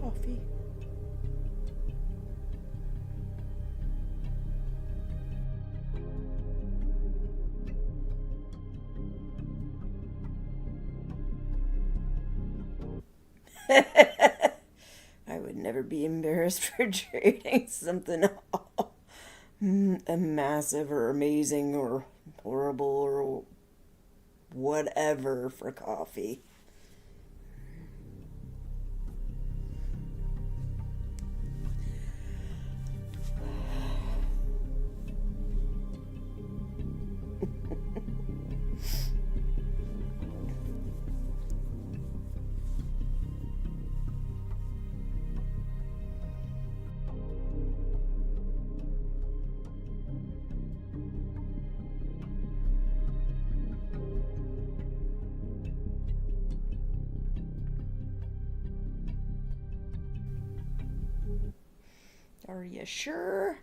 Coffee. I would never be embarrassed for trading something massive or amazing or horrible or whatever for coffee. Are you sure?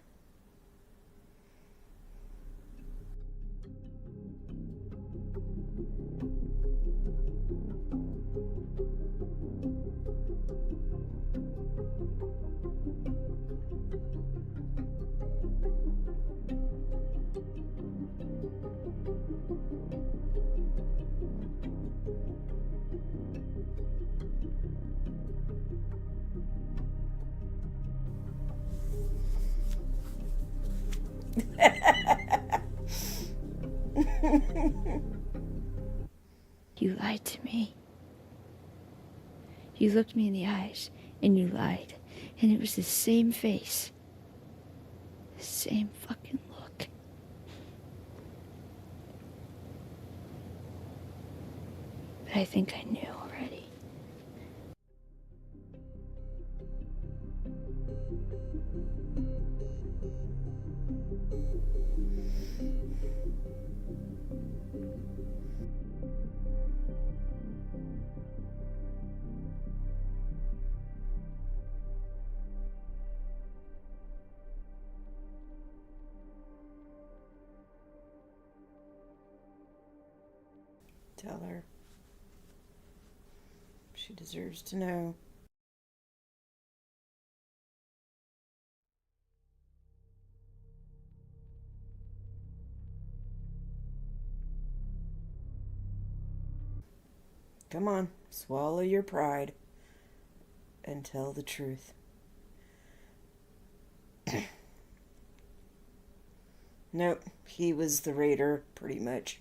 You lied to me. You looked me in the eyes and you lied. And it was the same face. The same fucking look. But I think I knew already. Tell her. She deserves to know. Come on, swallow your pride and tell the truth. Nope, he was the raider, pretty much.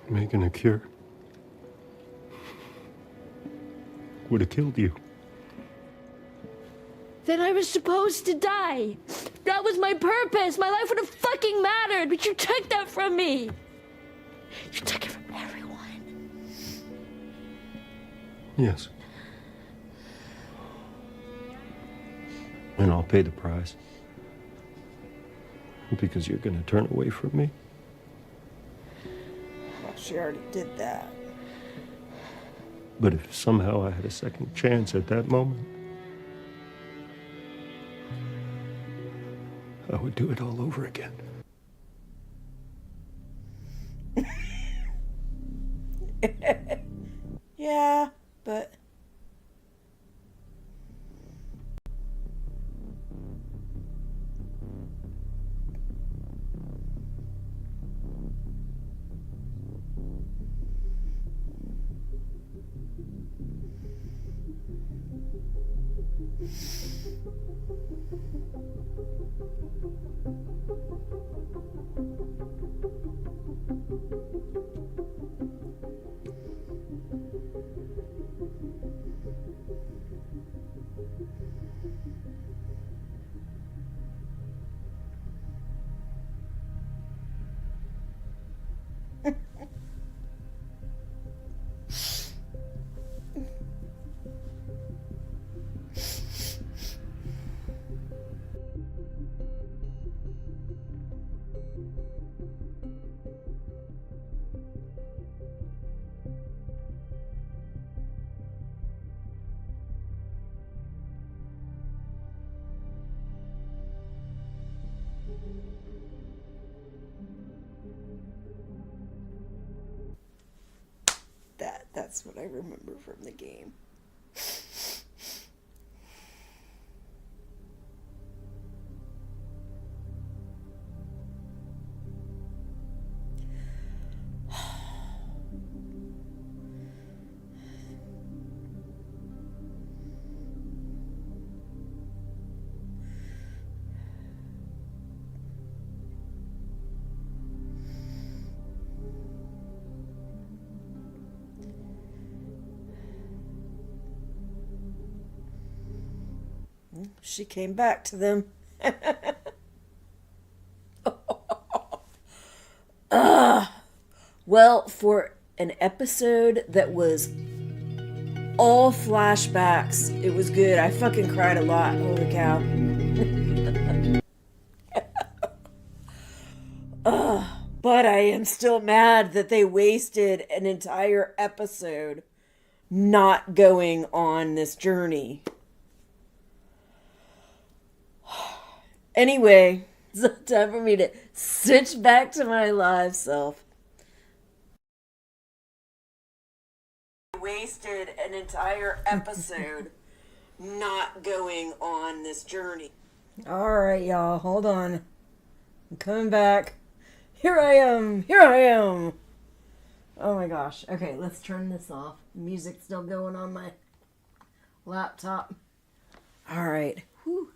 Making a cure would have killed you. Then I was supposed to die. That was my purpose. My life would have fucking mattered, but you took that from me. You took it from everyone. Yes. And I'll pay the price. Because you're going to turn away from me. Well, she already did that. But if somehow I had a second chance at that moment, I would do it all over again. Yeah, but... That's what I remember from the game. She came back to them. Well, for an episode that was all flashbacks, it was good. I fucking cried a lot. Holy cow. But I am still mad that they wasted an entire episode not going on this journey. Anyway, it's time for me to switch back to my live self. Wasted an entire episode not going on this journey. Alright, y'all, hold on. I'm coming back. Here I am. Oh my gosh. Okay, let's turn this off. Music's still going on my laptop. Alright. Whew.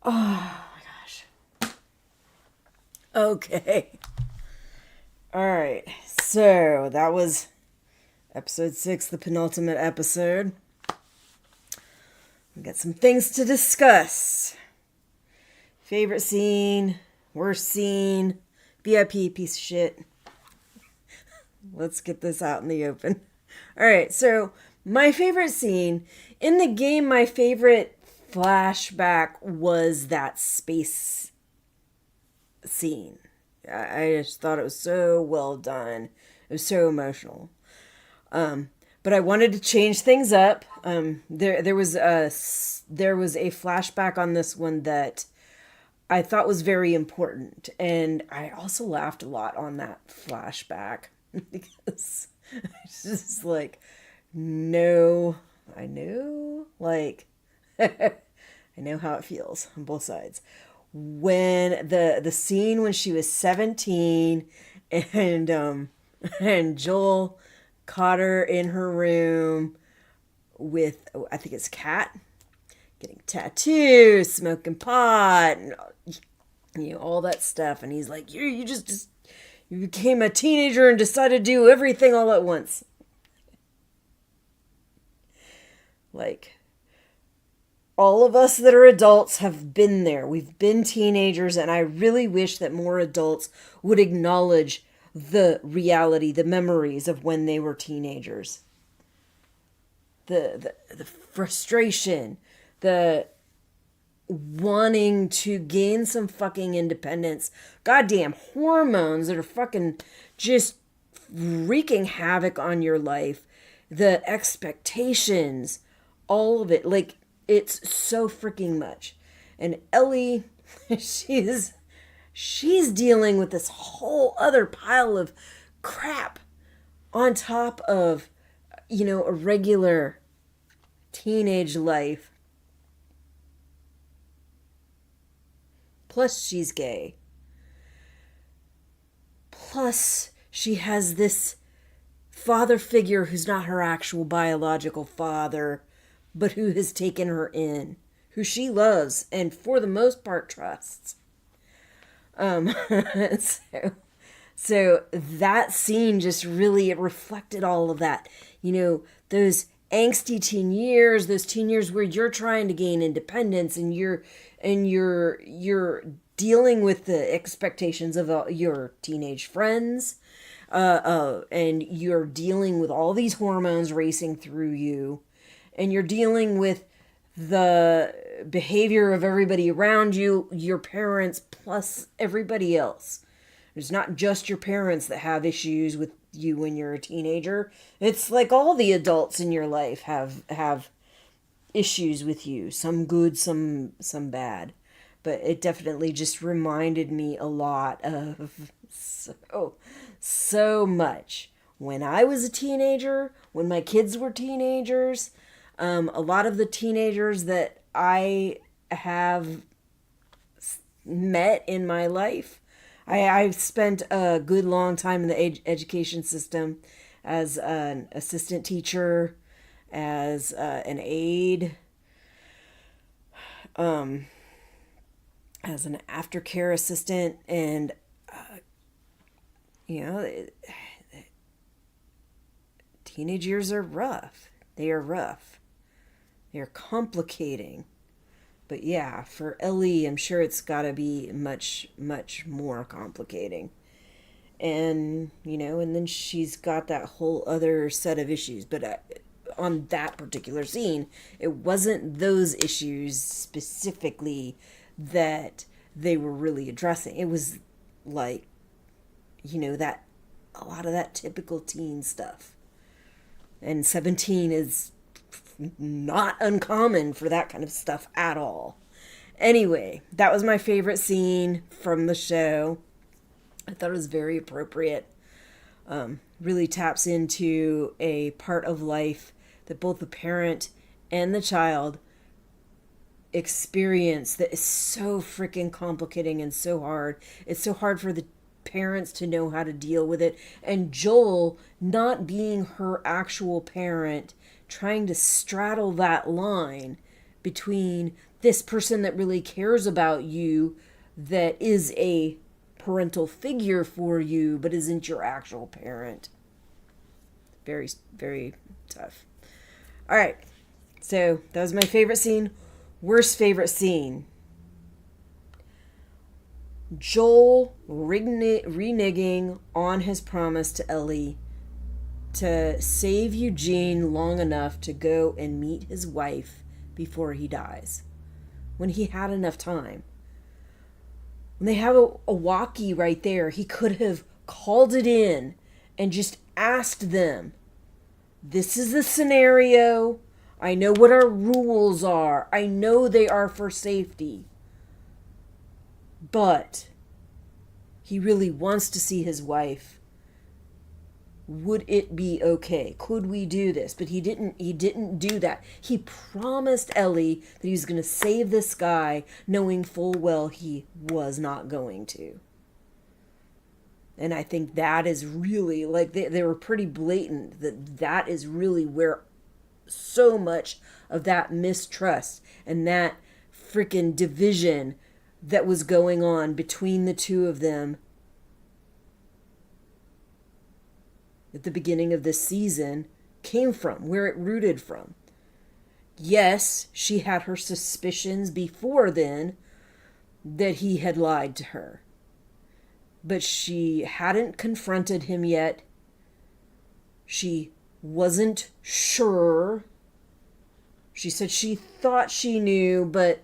Oh my gosh. Okay. Alright, so that was episode 6, the penultimate episode. We got some things to discuss. Favorite scene, worst scene, VIP piece of shit. Let's get this out in the open. Alright, so my favorite scene in the game, my favorite flashback was that space scene. I just thought it was so well done. It was so emotional. But I wanted to change things up. There was a flashback on this one that I thought was very important, and I also laughed a lot on that flashback because it's just like, no, I know, like, I know how it feels on both sides. When the scene when she was 17 and Joel caught her in her room with, I think it's Kat, getting tattoos, smoking pot, and all that stuff, and he's like, you became a teenager and decided to do everything all at once. Like, all of us that are adults have been there. We've been teenagers, and I really wish that more adults would acknowledge the reality, the memories of when they were teenagers. The frustration, the wanting to gain some fucking independence, goddamn hormones that are fucking just wreaking havoc on your life, the expectations, all of it. Like, it's so freaking much. And Ellie, she's dealing with this whole other pile of crap on top of, a regular teenage life. Plus, she's gay. Plus, she has this father figure who's not her actual biological father, but who has taken her in, who she loves and for the most part trusts. So that scene just really, it reflected all of that. Those angsty teen years, those teen years where you're trying to gain independence and you're dealing with the expectations of your teenage friends, and you're dealing with all these hormones racing through you, and you're dealing with the behavior of everybody around you, your parents, plus everybody else. It's not just your parents that have issues with you when you're a teenager. It's like all the adults in your life have issues with you. Some good, some bad. But it definitely just reminded me a lot of so much. When I was a teenager, when my kids were teenagers, a lot of the teenagers that I have met in my life, I've spent a good long time in the education system as an assistant teacher, as an aide, as an aftercare assistant, and teenage years are rough. They are rough. They are complicating. But yeah, for Ellie, I'm sure it's got to be much, much more complicating. And, and then she's got that whole other set of issues. But on that particular scene, it wasn't those issues specifically that they were really addressing. It was like, that a lot of that typical teen stuff. And 17 is not uncommon for that kind of stuff at all. Anyway, that was my favorite scene from the show. I thought it was very appropriate. Really taps into a part of life that both the parent and the child experience that is so freaking complicating and so hard. It's so hard for the parents to know how to deal with it. And Joel, not being her actual parent, trying to straddle that line between this person that really cares about you, that is a parental figure for you, but isn't your actual parent. Very, very tough. All right. So that was my favorite scene. Worst favorite scene. Joel reneging on his promise to Ellie to save Eugene long enough to go and meet his wife before he dies. When he had enough time. When they have a walkie right there, he could have called it in and just asked them, this is the scenario. I know what our rules are. I know they are for safety. But he really wants to see his wife. Would it be okay? Could we do this? But he didn't do that. He promised Ellie that he was going to save this guy, knowing full well he was not going to. And I think that is really, like, they were pretty blatant that is really where so much of that mistrust and that freaking division that was going on between the two of them at the beginning of this season came from, where it rooted from. Yes, she had her suspicions before then that he had lied to her. But she hadn't confronted him yet. She wasn't sure. She said she thought she knew, but,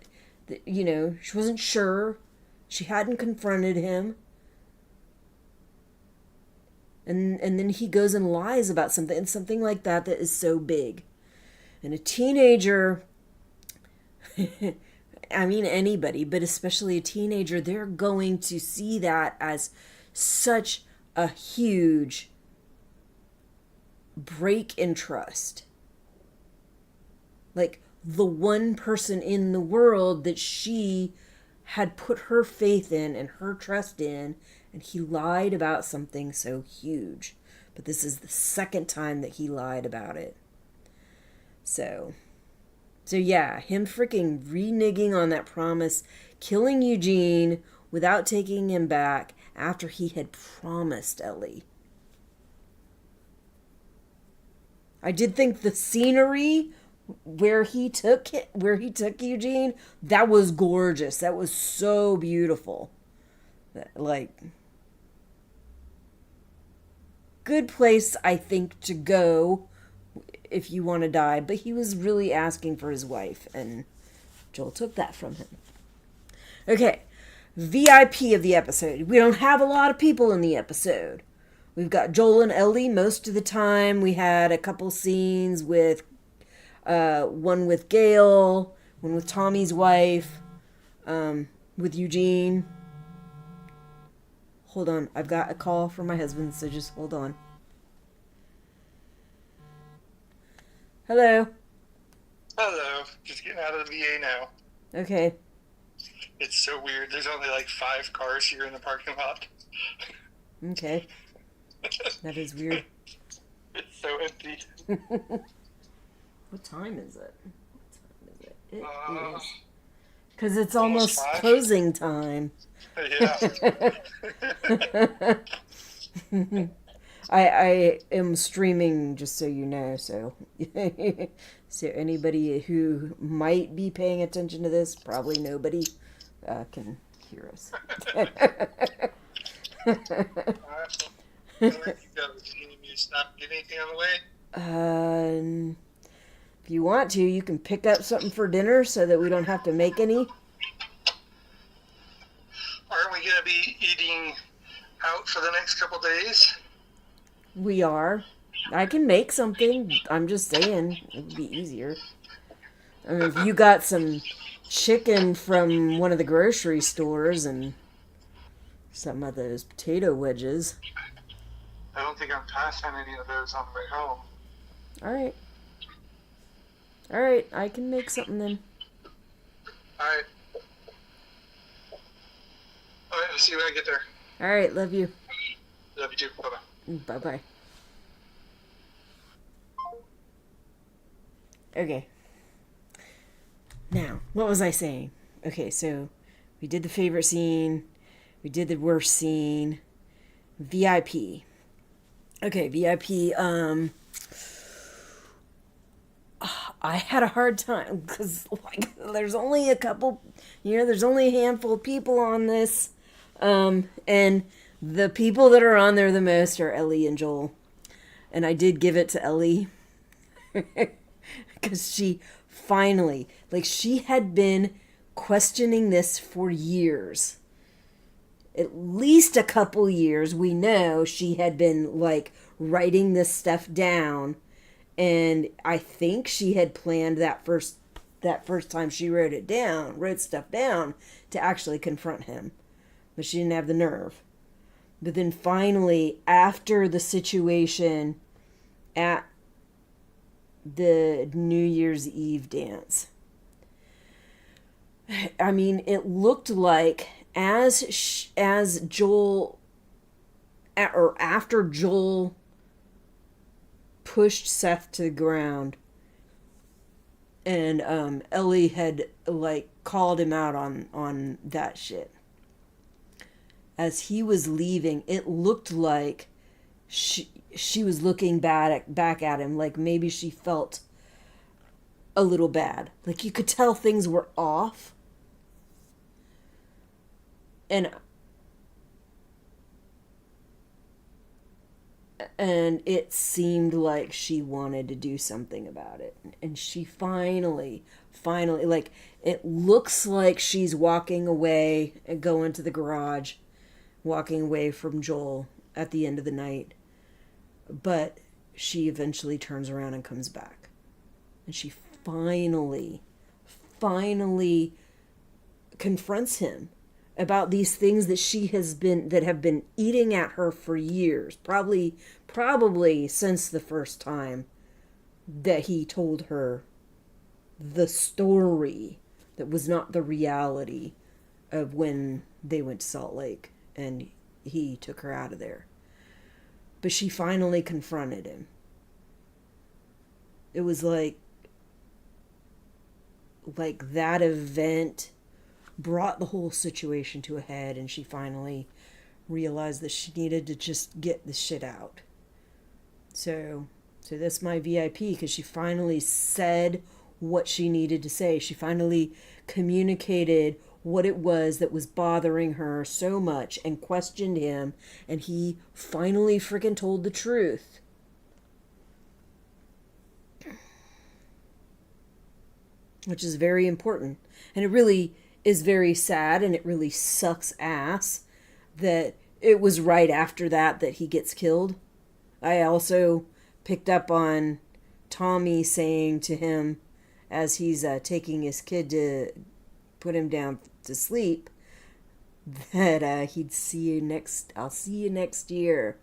she wasn't sure. She hadn't confronted him. And then he goes and lies about something, and something like that is so big. And a teenager, I mean anybody, but especially a teenager, they're going to see that as such a huge break in trust. Like, the one person in the world that she had put her faith in and her trust in, and he lied about something so huge. But this is the second time that he lied about it. So yeah, him freaking reneging on that promise, killing Eugene without taking him back after he had promised Ellie. I did think the scenery where he took Eugene, that was gorgeous. That was so beautiful. Like, good place, I think, to go if you want to die. But he was really asking for his wife, and Joel took that from him. Okay, VIP of the episode. We don't have a lot of people in the episode. We've got Joel and Ellie most of the time. We had a couple scenes with one with Gail, one with Tommy's wife, with Eugene. Hold on, I've got a call from my husband, so just hold on. Hello. Hello. Just getting out of the VA now. Okay. It's so weird. There's only like 5 cars here in the parking lot. Okay. That is weird. It's so empty. What time is it? It is. Because it's almost closing time. Yeah. I am streaming, just so you know, so so anybody who might be paying attention to this, probably nobody, can hear us. I'll let you go. Do you need me to stop? Get anything on the way? If you want to, you can pick up something for dinner so that we don't have to make any. Aren't we going to be eating out for the next couple days? We are. I can make something. I'm just saying, it would be easier. I mean, if you got some chicken from one of the grocery stores and some of those potato wedges. I don't think I'm passing any of those on the way home. Alright. Alright, I can make something then. Alright. Alright, I'll see you when I get there. Alright, love you. Love you too. Bye-bye. Bye-bye. Okay. Now, what was I saying? Okay, so we did the favorite scene. We did the worst scene. VIP. Okay, VIP. I had a hard time because like there's only a couple, there's only a handful of people on this, and the people that are on there the most are Ellie and Joel, and I did give it to Ellie because she finally, like, she had been questioning this for years, at least a couple years. We know she had been like writing this stuff down. And I think she had planned that first time she wrote stuff down to actually confront him. But she didn't have the nerve. But then finally, after the situation at the New Year's Eve dance, I mean, it looked like as Joel, or after Joel pushed Seth to the ground, and Ellie had like called him out on that shit. As he was leaving, it looked like she was looking back at him, like maybe she felt a little bad. Like you could tell things were off. And it seemed like she wanted to do something about it. And she finally, like, it looks like she's walking away and going to the garage, walking away from Joel at the end of the night. But she eventually turns around and comes back. And she finally confronts him about these things that have been eating at her for years, probably since the first time that he told her the story that was not the reality of when they went to Salt Lake and he took her out of there. But she finally confronted him. It was like that event brought the whole situation to a head, and she finally realized that she needed to just get the shit out. So that's my VIP, because she finally said what she needed to say. She finally communicated what it was that was bothering her so much and questioned him, and he finally freaking told the truth. Which is very important. And it really is very sad, and it really sucks ass that it was right after that he gets killed. I also picked up on Tommy saying to him as he's taking his kid to put him down to sleep that I'll see you next year.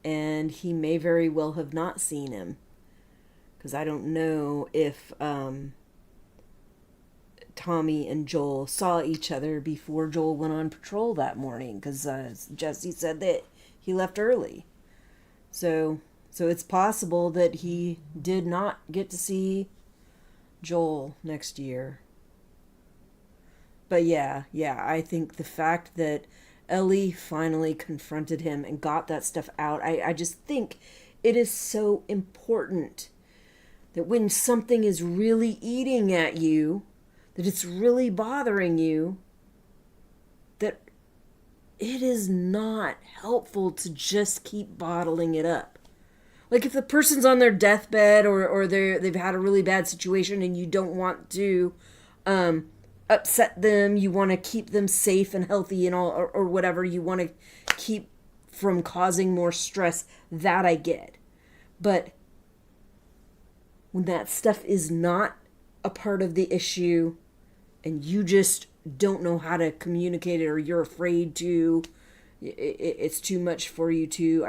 And he may very well have not seen him, because I don't know if Tommy and Joel saw each other before Joel went on patrol that morning, because Jesse said that he left early. So it's possible that he did not get to see Joel next year. But yeah, I think the fact that Ellie finally confronted him and got that stuff out, I just think it is so important that when something is really eating at you, that it's really bothering you, that it is not helpful to just keep bottling it up. Like if the person's on their deathbed or they've had a really bad situation and you don't want to upset them, you want to keep them safe and healthy and all, or whatever, you want to keep from causing more stress, that I get. But when that stuff is not a part of the issue and you just don't know how to communicate it, or you're afraid to, it's too much for you to,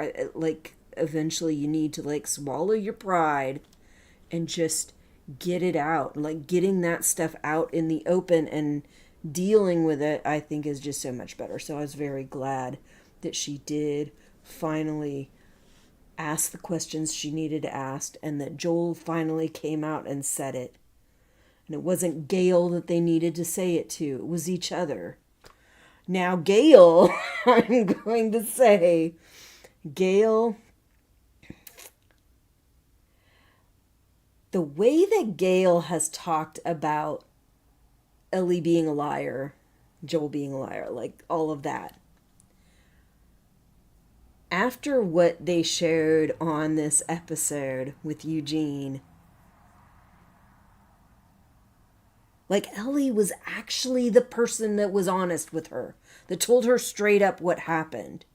eventually you need to swallow your pride and just get it out. Like getting that stuff out in the open and dealing with it, I think, is just so much better. So I was very glad that she did finally ask the questions she needed to ask, and that Joel finally came out and said it. And it wasn't Gail that they needed to say it to. It was each other. Now, Gail, I'm going to say, Gail, the way that Gail has talked about Ellie being a liar, Joel being a liar, like all of that. After what they showed on this episode with Eugene, like Ellie was actually the person that was honest with her, that told her straight up what happened.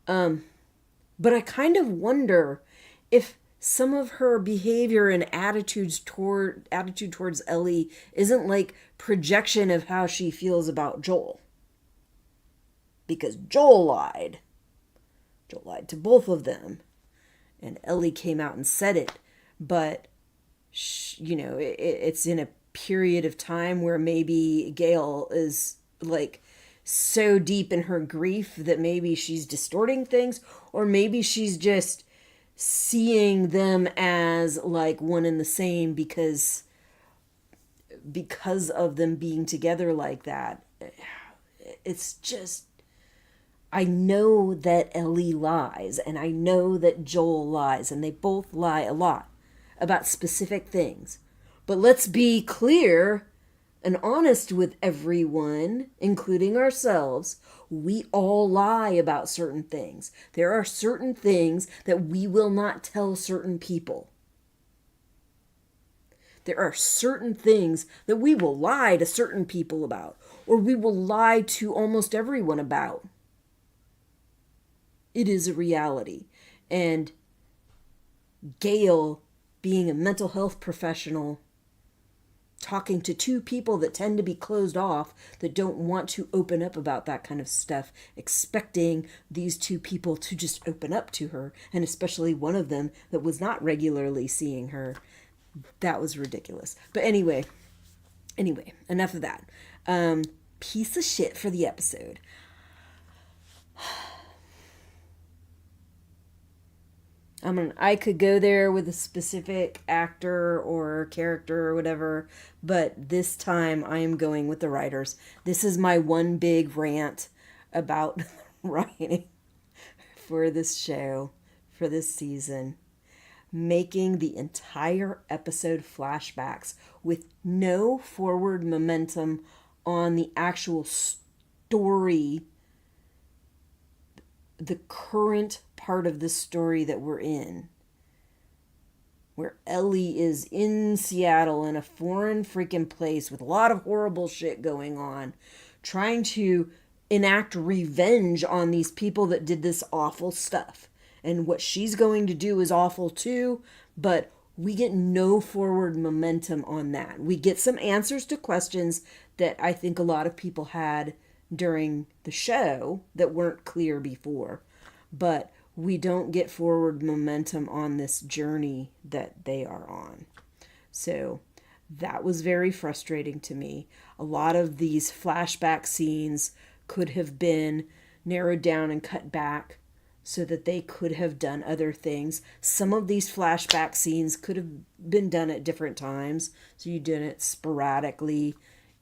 But I kind of wonder if some of her behavior and attitude towards Ellie isn't like projection of how she feels about Joel. Because Joel lied. Joel lied to both of them. And Ellie came out and said it. But, it's in a period of time where maybe Gail is like so deep in her grief that maybe she's distorting things, or maybe she's just seeing them as like one and the same because of them being together like that. It's just, I know that Ellie lies and I know that Joel lies, and they both lie a lot about specific things. But let's be clear and honest with everyone, including ourselves. We all lie about certain things. There are certain things that we will not tell certain people. There are certain things that we will lie to certain people about, or we will lie to almost everyone about. It is a reality. And Gail, being a mental health professional, talking to two people that tend to be closed off, that don't want to open up about that kind of stuff, expecting these two people to just open up to her, and especially one of them that was not regularly seeing her. That was ridiculous. But anyway, enough of that. Piece of shit for the episode. I could go there with a specific actor or character or whatever, but this time I am going with the writers. This is my one big rant about writing for this show, for this season. Making the entire episode flashbacks with no forward momentum on the actual story, the current part of the story that we're in, where Ellie is in Seattle in a foreign freaking place with a lot of horrible shit going on, trying to enact revenge on these people that did this awful stuff. And what she's going to do is awful too, but we get no forward momentum on that. We get some answers to questions that I think a lot of people had during the show that weren't clear before, but we don't get forward momentum on this journey that they are on. So that was very frustrating to me. A lot of these flashback scenes could have been narrowed down and cut back so that they could have done other things. Some of these flashback scenes could have been done at different times, so you did it sporadically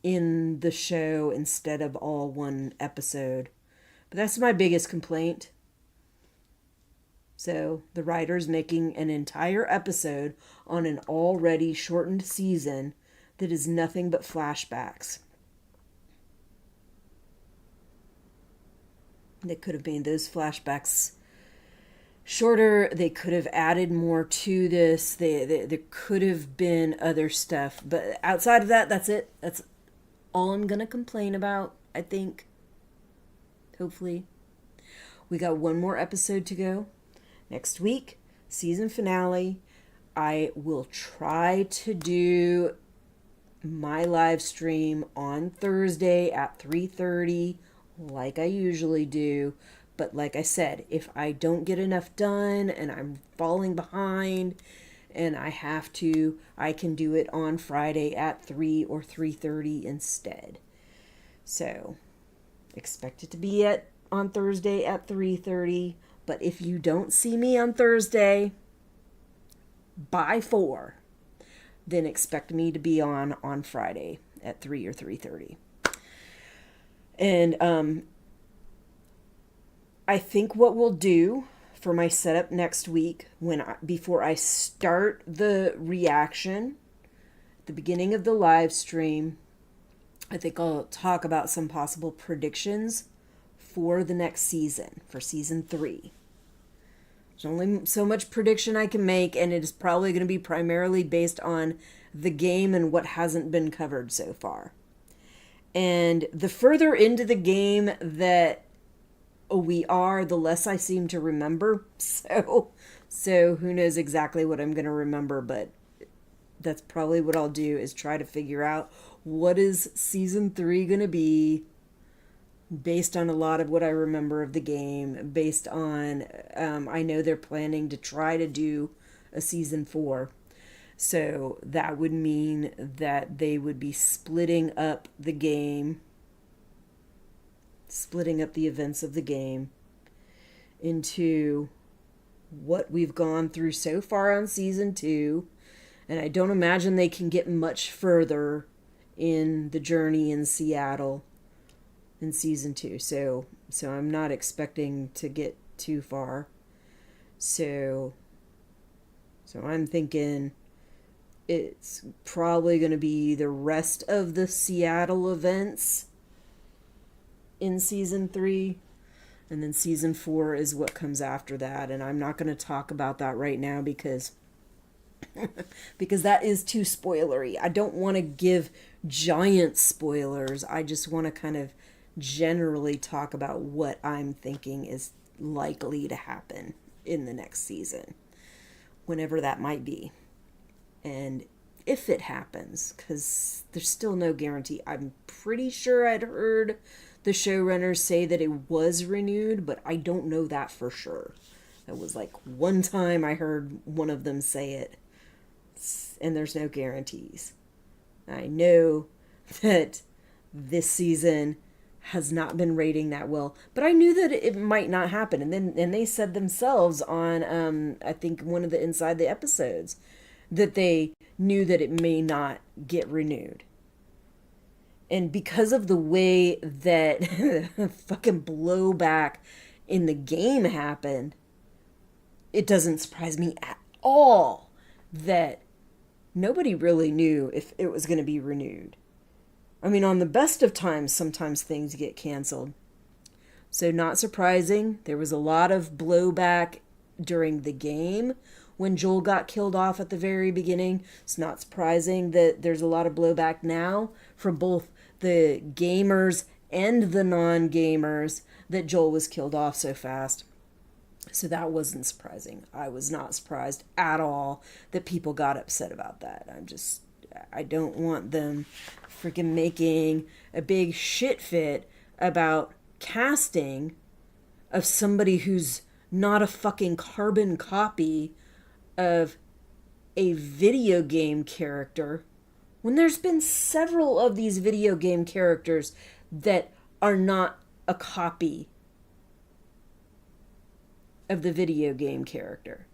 in the show instead of all one episode. But that's my biggest complaint. So the writers making an entire episode on an already shortened season that is nothing but flashbacks. They could have made those flashbacks shorter. They could have added more to this. There could have been other stuff. But outside of that, that's it. That's all I'm going to complain about, I think. Hopefully. We got one more episode to go. Next week, season finale. I will try to do my live stream on Thursday at 3:30, like I usually do. But like I said, if I don't get enough done and I'm falling behind and I have to, I can do it on Friday at 3 or 3:30 instead. So expect it to be on Thursday at 3:30. But if you don't see me on Thursday by 4, then expect me to be on Friday at 3 or 3:30. And I think what we'll do for my setup next week, before I start the reaction at the beginning of the live stream, I think I'll talk about some possible predictions for the next season, for season 3. There's only so much prediction I can make, and it is probably going to be primarily based on the game and what hasn't been covered so far. And the further into the game that we are, the less I seem to remember. So who knows exactly what I'm going to remember, but that's probably what I'll do, is try to figure out what is season 3 going to be based on a lot of what I remember of the game, based on, I know they're planning to try to do a season 4. So that would mean that they would be splitting up the game, splitting up the events of the game into what we've gone through so far on season 2. And I don't imagine they can get much further in the journey in Seattle in season 2. So I'm not expecting to get too far. So I'm thinking it's probably going to be the rest of the Seattle events in season 3, and then season 4 is what comes after that. And I'm not going to talk about that right now because that is too spoilery. I don't want to give giant spoilers. I just want to kind of generally talk about what I'm thinking is likely to happen in the next season, whenever that might be. And if it happens, because there's still no guarantee. I'm pretty sure I'd heard the showrunners say that it was renewed, but I don't know that for sure. It was like one time I heard one of them say it, and there's no guarantees. I know that this season has not been rating that well, but I knew that it might not happen. And they said themselves on, I think one of the Inside the episodes, that they knew that it may not get renewed. And because of the way that fucking blowback in the game happened, it doesn't surprise me at all that nobody really knew if it was going to be renewed. I mean, on the best of times, sometimes things get canceled. So not surprising. There was a lot of blowback during the game when Joel got killed off at the very beginning. It's not surprising that there's a lot of blowback now from both the gamers and the non-gamers that Joel was killed off so fast. So that wasn't surprising. I was not surprised at all that people got upset about that. I don't want them freaking making a big shit fit about casting of somebody who's not a fucking carbon copy of a video game character, when there's been several of these video game characters that are not a copy of the video game character.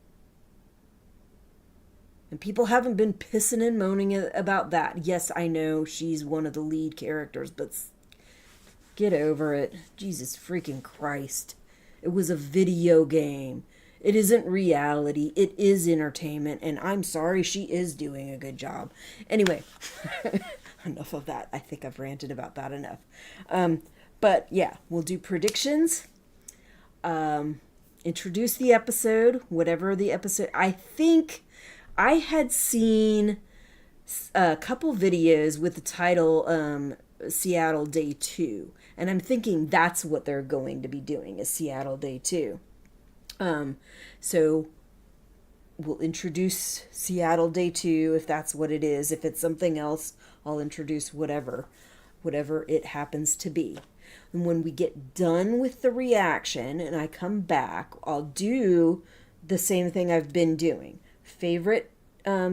And people haven't been pissing and moaning about that. Yes, I know she's one of the lead characters, but get over it. Jesus freaking Christ. It was a video game. It isn't reality. It is entertainment. And I'm sorry, she is doing a good job. Anyway, enough of that. I think I've ranted about that enough. But yeah, we'll do predictions. Introduce the episode, whatever the episode. I think I had seen a couple videos with the title Seattle Day 2. And I'm thinking that's what they're going to be doing, is Seattle Day 2. So we'll introduce Seattle Day 2 if that's what it is. If it's something else, I'll introduce whatever it happens to be. And when we get done with the reaction and I come back, I'll do the same thing I've been doing. Favorite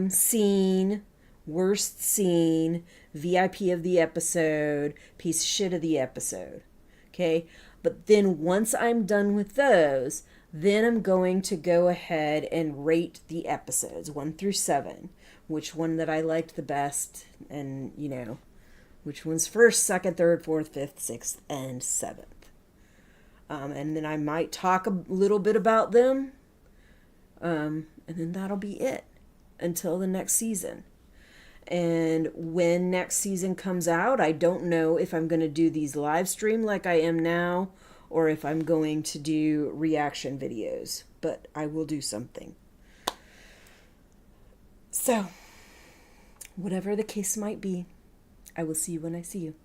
scene, worst scene, VIP of the episode, piece of shit of the episode. Okay? But then once I'm done with those, then I'm going to go ahead and rate the episodes 1 through 7. Which one that I liked the best, and, which one's first, second, third, fourth, fifth, sixth, and seventh. And then I might talk a little bit about them. And then that'll be it until the next season. And when next season comes out, I don't know if I'm going to do these live stream like I am now, or if I'm going to do reaction videos, but I will do something. So, whatever the case might be, I will see you when I see you.